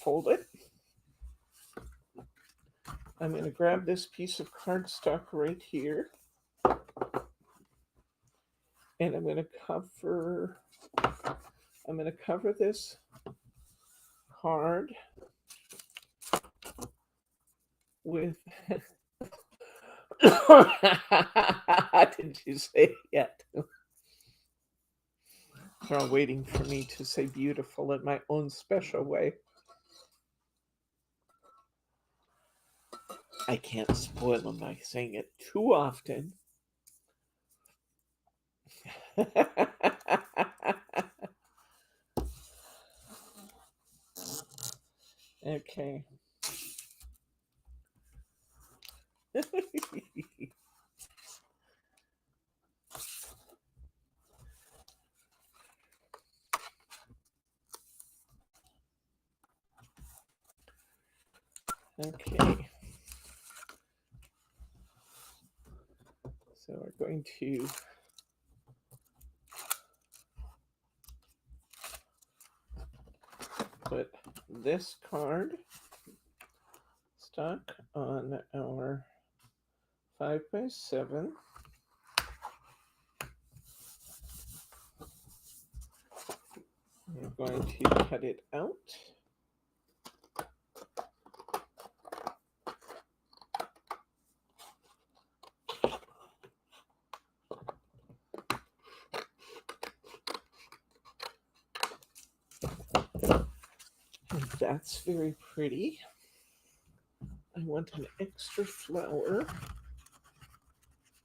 Fold it. I'm going to grab this piece of cardstock right here. And I'm going to cover this card with did you say it yet? They're all waiting for me to say beautiful in my own special way. I can't spoil them by saying it too often. Okay. Okay. So we're going to put this card stock on our 5x7. We're going to cut it out. And that's very pretty. I want an extra flower.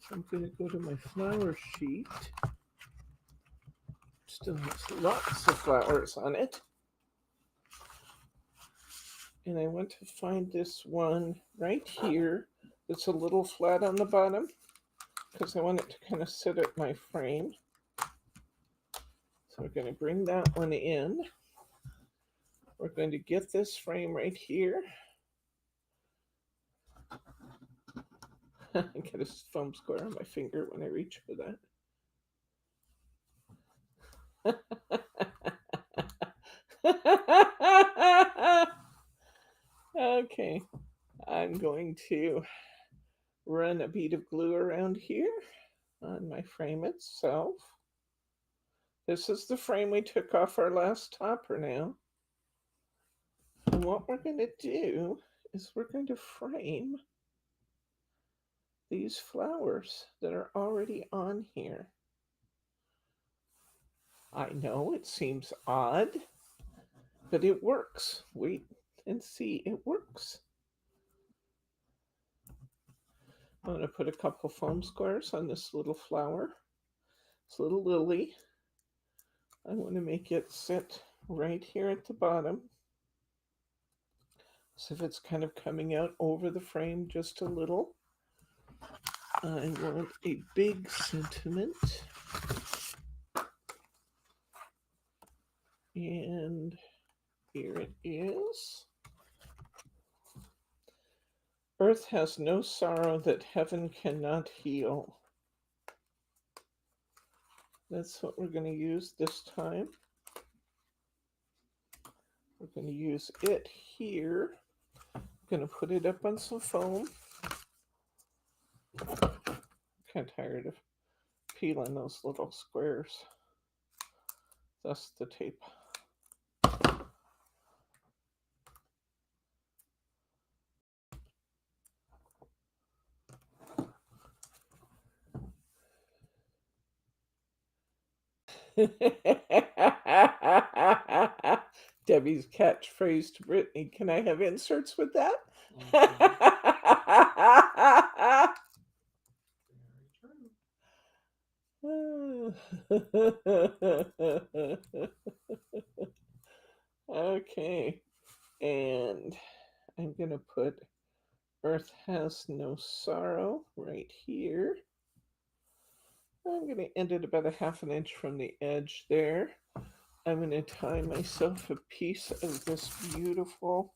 So I'm going to go to my flower sheet. Still has lots of flowers on it. And I want to find this one right here that's a little flat on the bottom because I want it to kind of sit at my frame. So we're going to bring that one in. We're going to get this frame right here. I get a foam square on my finger when I reach for that. Okay, I'm going to run a bead of glue around here on my frame itself. This is the frame we took off our last topper now. And what we're going to do is we're going to frame these flowers that are already on here. I know it seems odd, but it works. Wait and see, it works. I'm going to put a couple foam squares on this little flower, this little lily. I want to make it sit right here at the bottom. So if it's kind of coming out over the frame just a little. I want a big sentiment. And here it is. Earth has no sorrow that heaven cannot heal. That's what we're going to use this time. We're going to use it here. I'm going to put it up on some foam. I'm kind of tired of peeling those little squares. That's the tape. Debbie's catchphrase to Brittany, can I have inserts with that? Okay, and I'm going to put Earth Has No Sorrow right here. I'm going to end it about a half an inch from the edge there. I'm going to tie myself a piece of this beautiful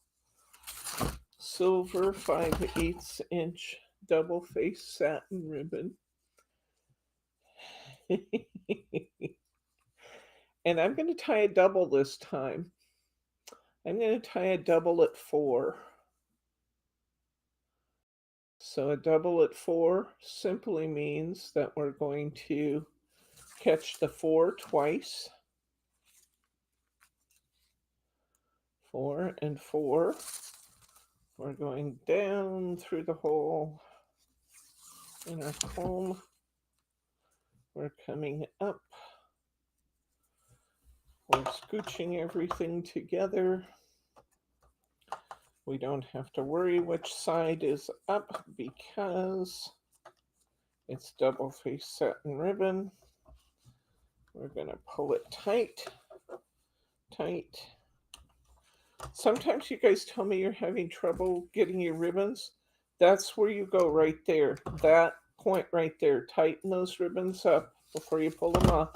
silver 5/8 inch double face satin ribbon. And I'm going to tie a double this time. I'm going to tie a double at 4. So a double at 4 simply means that we're going to catch the 4 twice. 4 and 4. We're going down through the hole in our comb. We're coming up. We're scooching everything together. We don't have to worry which side is up because it's double face satin ribbon. We're going to pull it tight, tight. Sometimes you guys tell me you're having trouble getting your ribbons. That's where you go right there. That point right there. Tighten those ribbons up before you pull them off.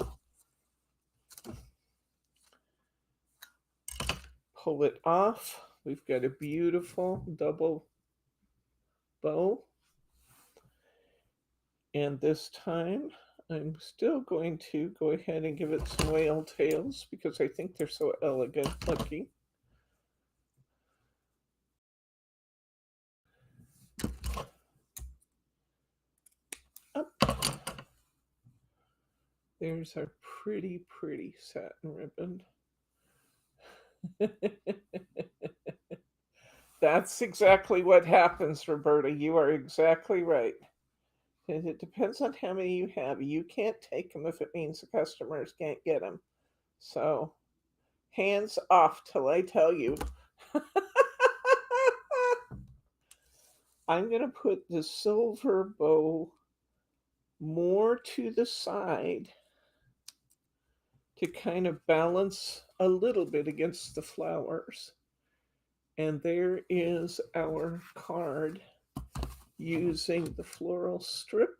Pull it off. We've got a beautiful double bow. And this time, I'm still going to go ahead and give it some whale tails because I think they're so elegant looking. Up. There's our pretty, pretty satin ribbon. That's exactly what happens, Roberta. You are exactly right. It depends on how many you have. You can't take them if it means the customers can't get them. So, hands off till I tell you. I'm going to put the silver bow more to the side to kind of balance a little bit against the flowers. And there is our card using the floral strip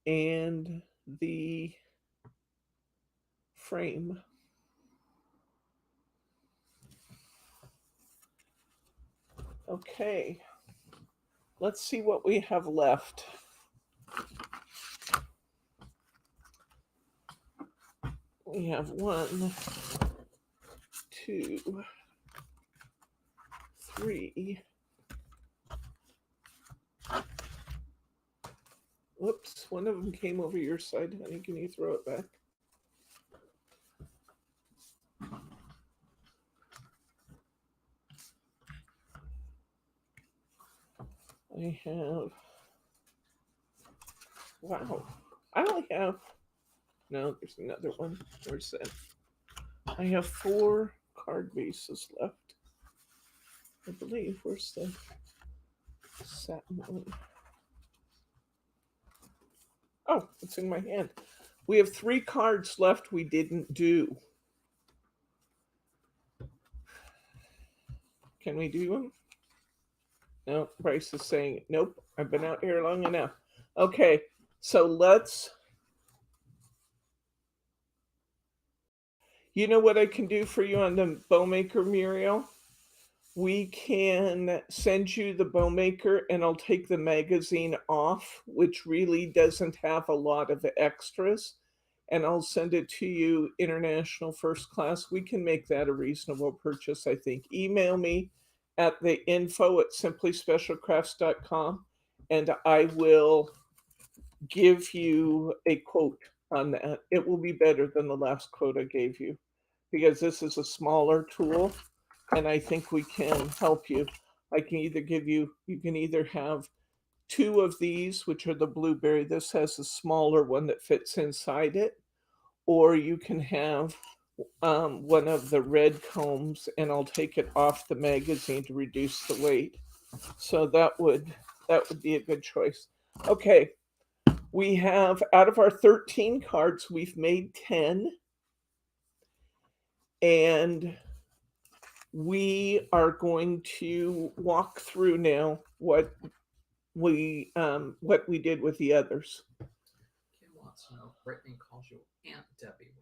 and the frame. Okay, let's see what we have left. We have 1, 2, 3. Whoops, one of them came over your side, honey. Can you throw it back? I have, wow, I only have, no, there's another one. Where's that? I have 4 card bases left. I believe. Where's the satin one? Oh, it's in my hand. We have 3 cards left we didn't do. Can we do them? No, Bryce is saying, nope, I've been out here long enough. Okay, so let's, you know what I can do for you on the Bowmaker, Muriel? We can send you the Bowmaker and I'll take the magazine off, which really doesn't have a lot of extras. and I'll send it to you international first class. We can make that a reasonable purchase, I think. Email me at the info@simplyspecialcrafts.com, and I will give you a quote on that. It will be better than the last quote I gave you because this is a smaller tool and I think we can help you. I can either give you, you can either have two of these, which are the blueberry. This has a smaller one that fits inside it, or you can have one of the red combs, and I'll take it off the magazine to reduce the weight. So that would be a good choice. Okay, we have, out of our 13 cards, we've made 10, and we are going to walk through now what we did with the others. Kim wants to know if Brittany calls you Aunt Debbie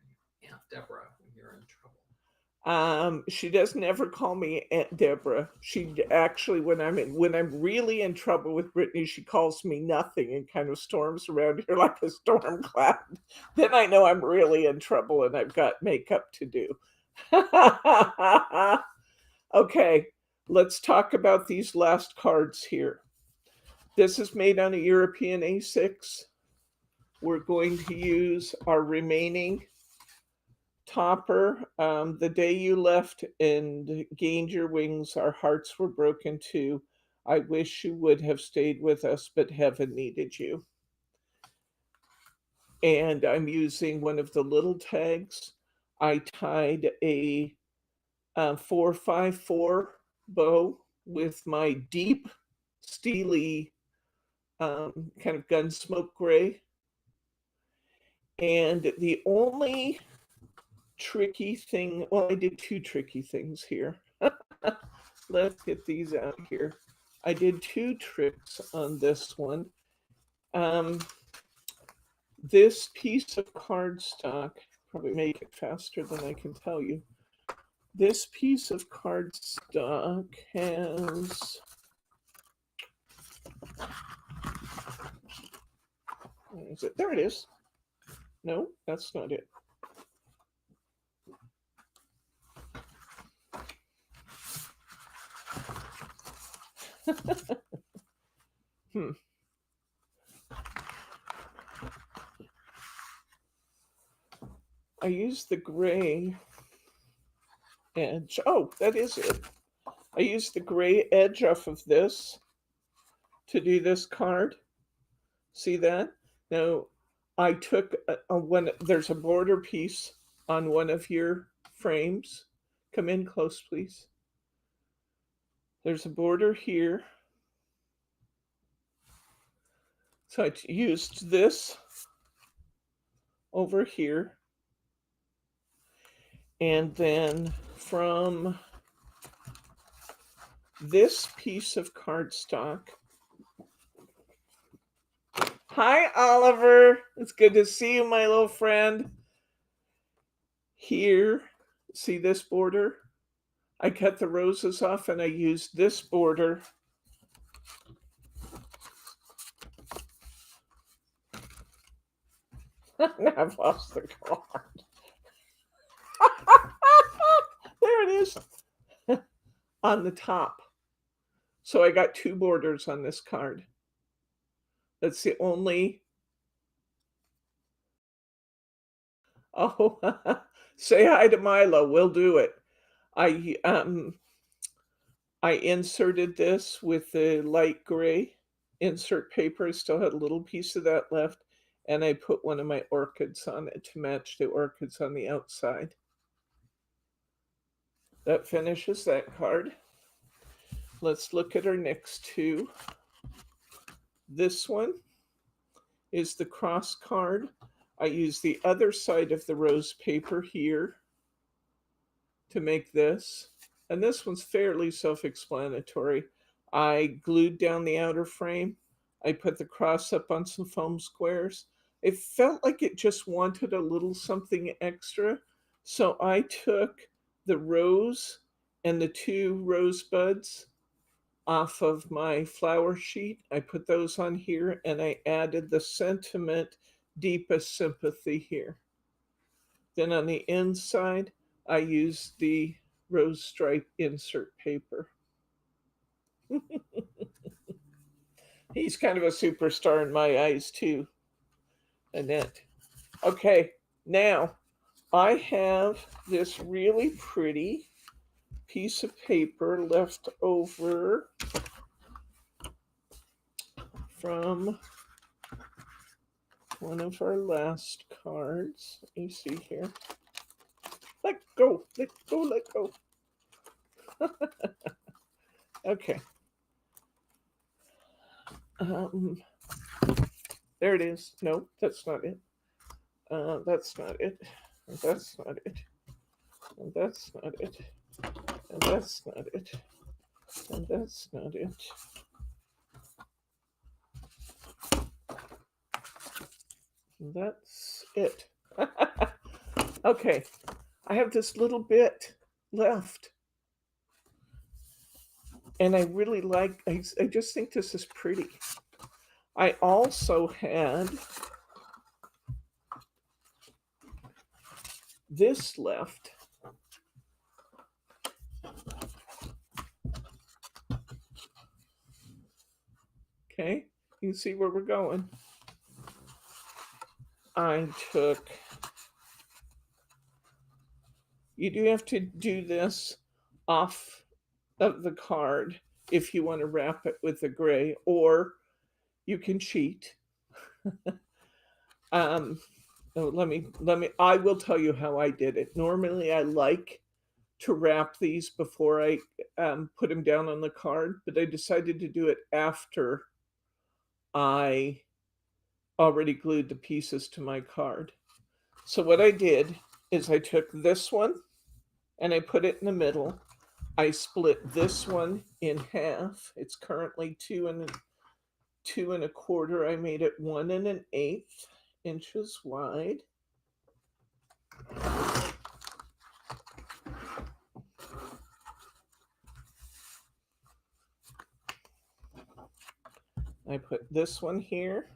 Aunt Deborah when you're in trouble. She doesn't ever call me Aunt Deborah. She actually, when I'm really in trouble with Brittany, she calls me nothing and kind of storms around here like a storm cloud. Then I know I'm really in trouble and I've got makeup to do. Okay, let's talk about these last cards here. This is made on a European A6. We're going to use our remaining topper. The day you left and gained your wings, our hearts were broken too. I wish you would have stayed with us, but heaven needed you. And I'm using one of the little tags. I tied a 4-5-4 bow with my deep steely kind of gunsmoke gray. And the only tricky thing, well, I did two tricky things here. Let's get these out here. I did two tricks on this one. This piece of cardstock, probably make it faster than I can tell you. This piece of cardstock has, where is it? There it is. No, that's not it. I used the gray edge. Oh, that is it. I used the gray edge off of this to do this card. See that? Now, I took there's a border piece on one of your frames. Come in close, please. There's a border here. So I used this over here. And then from this piece of cardstock. Hi, Oliver. It's good to see you, my little friend. Here, see this border? I cut the roses off and I used this border I've lost the card. There it is. On the top. So I got two borders on this card. That's the only. Oh, say hi to Milo. We'll do it. I inserted this with the light gray insert paper. I still had a little piece of that left, and I put one of my orchids on it to match the orchids on the outside. That finishes that card. Let's look at our next two. This one is the cross card. I use the other side of the rose paper here to make this. And this one's fairly self-explanatory. I glued down the outer frame. I put the cross up on some foam squares. It felt like it just wanted a little something extra. So I took the rose and the two rose buds off of my flower sheet. I put those on here and I added the sentiment deepest sympathy here. Then on the inside, I use the rose stripe insert paper. He's kind of a superstar in my eyes too, Annette. Okay, now I have this really pretty piece of paper left over from one of our last cards. Let me see here. Let go, let go, let go. Okay. There it is. No, that's not it. That's not it. And that's not it. And that's not it. And that's not it. And that's not it. And that's it. Okay. I have this little bit left. And I really like, I just think this is pretty. I also had this left. Okay, you can see where we're going. I took, you do have to do this off of the card if you want to wrap it with the gray, or you can cheat. Oh, I will tell you how I did it. Normally I like to wrap these before I put them down on the card, but I decided to do it after I already glued the pieces to my card. So what I did is I took this one and I put it in the middle. I split this one in half. It's currently 2 1/4. I made it 1 1/8 inches wide. I put this one here.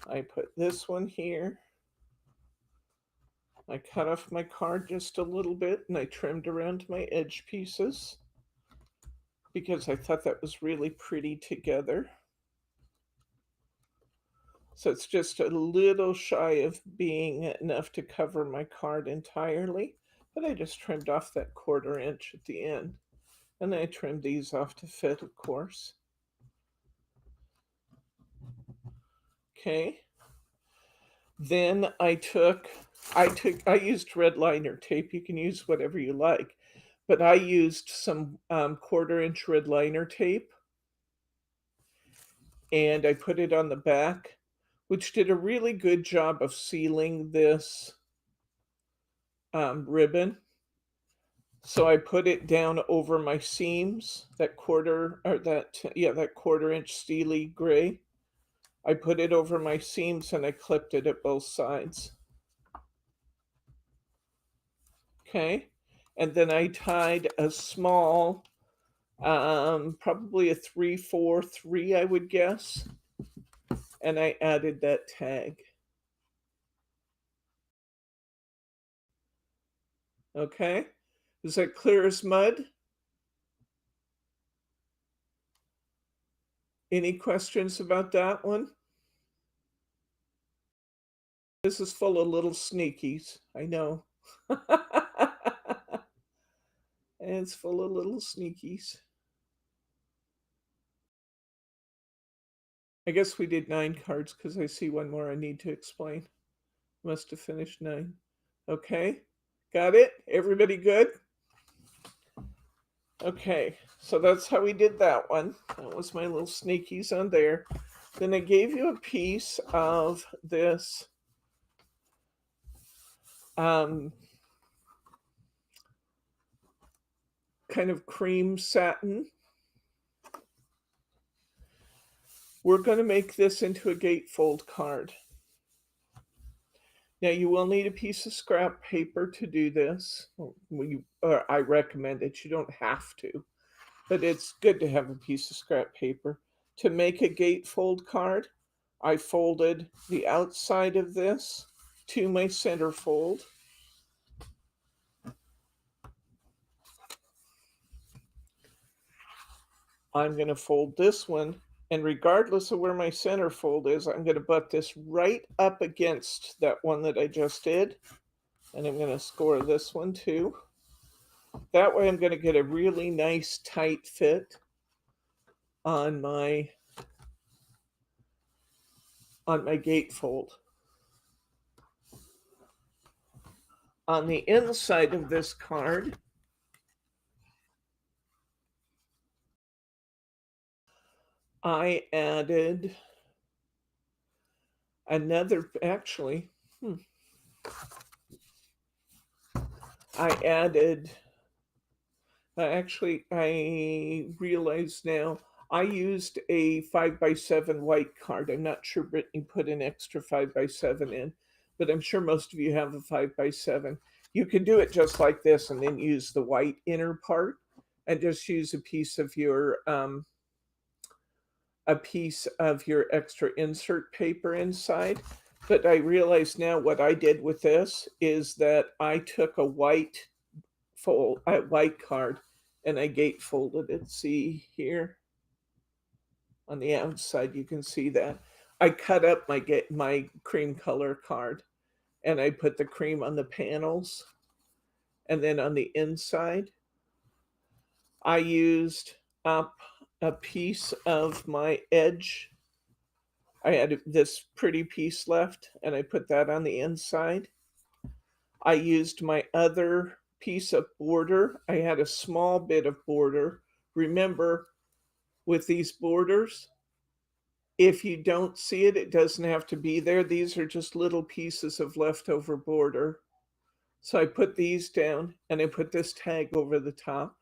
I put this one here. I cut off my card just a little bit and I trimmed around my edge pieces because I thought that was really pretty together. So it's just a little shy of being enough to cover my card entirely, but I just trimmed off that 1/4 inch at the end. And I trimmed these off to fit, of course. Okay. Then I used red liner tape. You can use whatever you like, but I used some 1/4 inch red liner tape and I put it on the back, which did a really good job of sealing this ribbon. So I put it down over my seams, that 1/4 inch steely gray. I put it over my seams and I clipped it at both sides. Okay. And then I tied a small, probably a 3/4, I would guess. And I added that tag. Okay. Is that clear as mud? Any questions about that one? This is full of little sneakies, I know. It's full of little sneakies. I guess we did 9 cards because I see one more I need to explain. Must have finished 9. Okay, got it? Everybody good? Okay, so that's how we did that one. That was my little sneakies on there. Then I gave you a piece of this kind of cream satin. We're going to make this into a gatefold card. Now you will need a piece of scrap paper to do this. I recommend it. You don't have to, but it's good to have a piece of scrap paper. To make a gatefold card, I folded the outside of this to my centerfold. I'm going to fold this one, and regardless of where my centerfold is, I'm going to butt this right up against that one that I just did. And I'm going to score this one too. That way I'm going to get a really nice tight fit on my gatefold. On the inside of this card, I added another, actually, I realize now, I used a 5x7 white card. I'm not sure Brittany put an extra 5x7 in, but I'm sure most of you have a 5x7. You can do it just like this and then use the white inner part and just use a piece of your extra insert paper inside. But I realize now what I did with this is that I took a white card and I gatefolded it. See here on the outside, you can see that. I cut up my cream color card and I put the cream on the panels. And then on the inside, I used up a piece of my edge. I had this pretty piece left and I put that on the inside. I used my other piece of border. I had a small bit of border. Remember, with these borders, if you don't see it, it doesn't have to be there. These are just little pieces of leftover border. So I put these down and I put this tag over the top.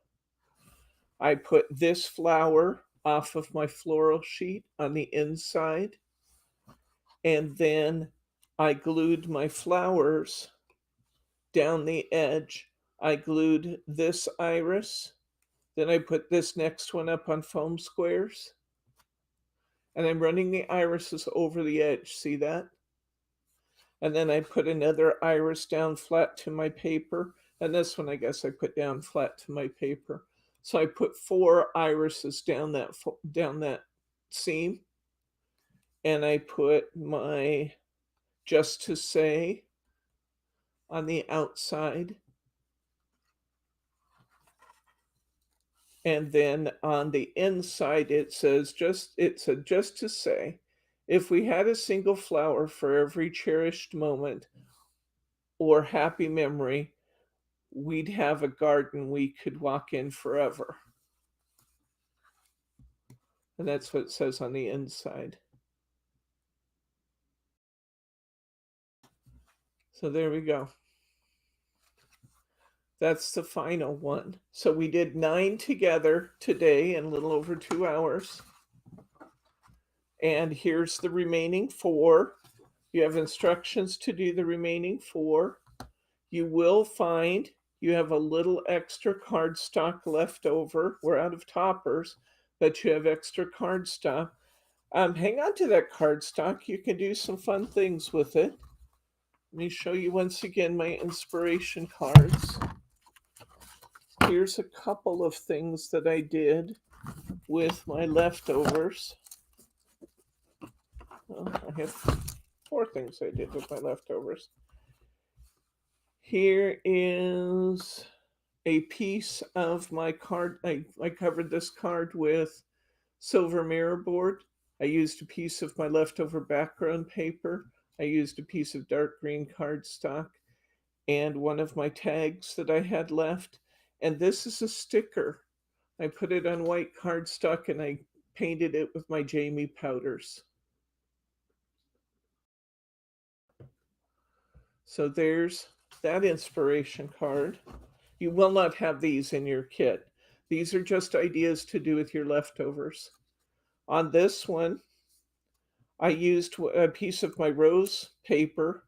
I put this flower off of my floral sheet on the inside. And then I glued my flowers down the edge. I glued this iris. Then I put this next one up on foam squares. And I'm running the irises over the edge. See that? And then I put another iris down flat to my paper. And this one, I guess I put down flat to my paper. So I put 4 irises down that seam. And I put my just to say on the outside. And then on the inside, it says just to say, if we had a single flower for every cherished moment or happy memory, we'd have a garden we could walk in forever. And that's what it says on the inside. So there we go. That's the final one. So we did 9 together today in a little over 2 hours. And here's the remaining 4. You have instructions to do the remaining 4. You will find you have a little extra cardstock left over. We're out of toppers, but you have extra cardstock. Hang on to that cardstock. You can do some fun things with it. Let me show you once again my inspiration cards. Here's a couple of things that I did with my leftovers. Well, I have 4 things I did with my leftovers. Here is a piece of my card. I covered this card with silver mirror board. I used a piece of my leftover background paper. I used a piece of dark green cardstock and one of my tags that I had left. And this is a sticker. I put it on white cardstock and I painted it with my Jamie powders. So there's that inspiration card. You will not have these in your kit. These are just ideas to do with your leftovers. On this one, I used a piece of my rose paper.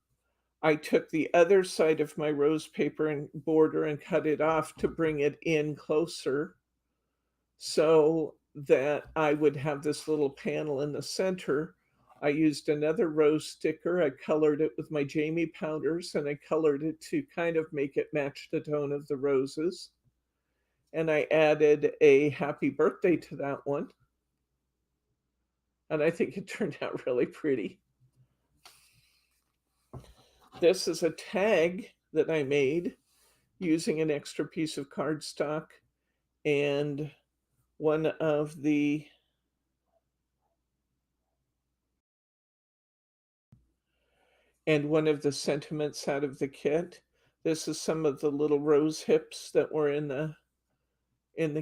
I took the other side of my rose paper and border and cut it off to bring it in closer so that I would have this little panel in the center I used another rose sticker. I colored it with my Jamie powders, and I colored it to kind of make it match the tone of the roses. And I added a happy birthday to that one. And I think it turned out really pretty. This is a tag that I made using an extra piece of cardstock and one of the sentiments out of the kit. This is some of the little rose hips that were in the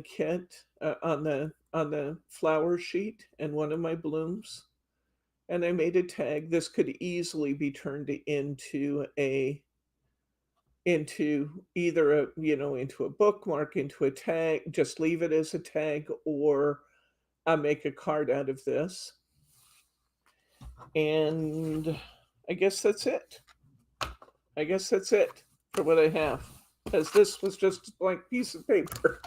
kit on the flower sheet, and one of my blooms. And I made a tag. This could easily be turned into either into a bookmark, into a tag, just leave it as a tag, or make a card out of this. And I guess that's it. For what I have, because this was just a blank piece of paper.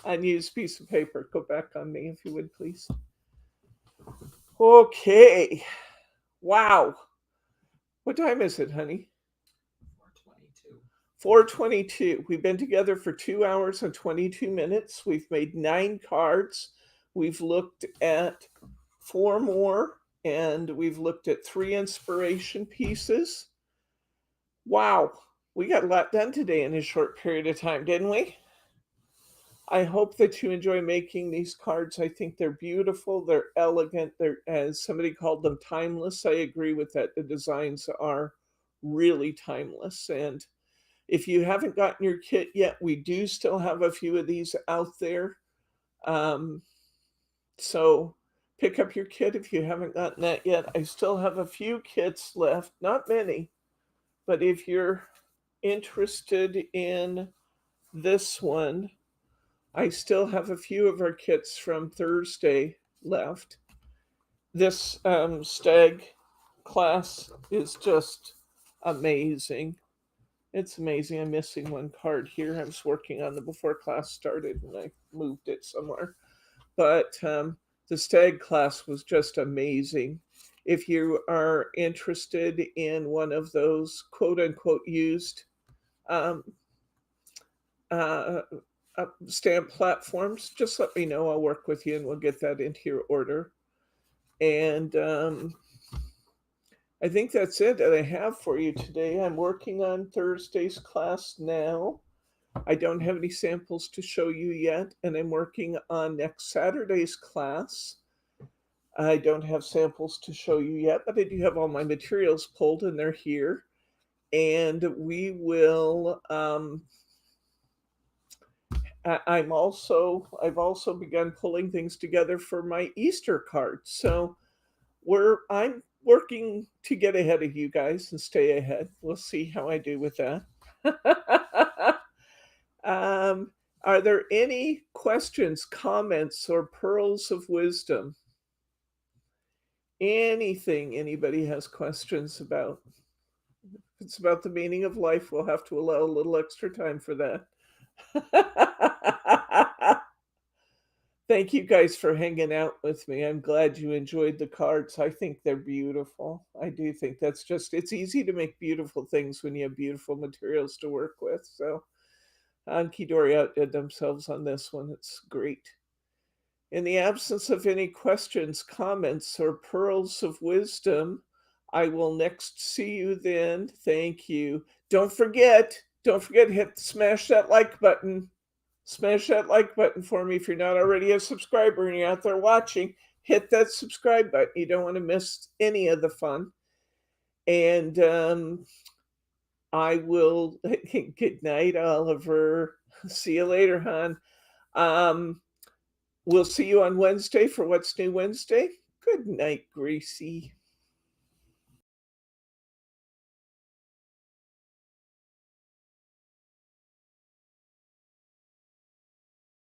Unused piece of paper. Go back on me if you would, please. Okay. Wow. What time is it, honey? 4:22. 4:22. We've been together for 2 hours and 22 minutes. We've made 9 cards. We've looked at 4 more, and we've looked at 3 inspiration pieces. Wow, we got a lot done today in a short period of time, didn't we? I hope that you enjoy making these cards. I think they're beautiful. They're elegant. They're, as somebody called them, timeless. I agree with that. The designs are really timeless. And if you haven't gotten your kit yet, we do still have a few of these out there. So pick up your kit if you haven't gotten that yet. I still have a few kits left, not many, but if you're interested in this one, I still have a few of our kits from Thursday left. This stag class is just amazing. It's amazing. I'm missing one card here. I was working on it before class started and I moved it somewhere. But the stag class was just amazing. If you are interested in one of those quote unquote used stamp platforms, just let me know. I'll work with you and we'll get that into your order. And I think that's it that I have for you today. I'm working on Thursday's class now. I don't have any samples to show you yet, and I'm working on next Saturday's class. I don't have samples to show you yet, but I do have all my materials pulled and they're here. And we will I've also begun pulling things together for my Easter card. So I'm working to get ahead of you guys and stay ahead. We'll see how I do with that. Are there any questions, comments, or pearls of wisdom? Anything anybody has questions about? If it's about the meaning of life, we'll have to allow a little extra time for that. Thank you guys for hanging out with me. I'm glad you enjoyed the cards. I think they're beautiful. I do think it's easy to make beautiful things when you have beautiful materials to work with. So Hunkydory outdid themselves on this one. It's great. In the absence of any questions, comments, or pearls of wisdom, I will next see you then. Thank you. Don't forget, smash that like button. Smash that like button for me if you're not already a subscriber and you're out there watching. Hit that subscribe button. You don't want to miss any of the fun. And I will. Good night, Oliver. See you later, hon. We'll see you on Wednesday for What's New Wednesday. Good night, Gracie.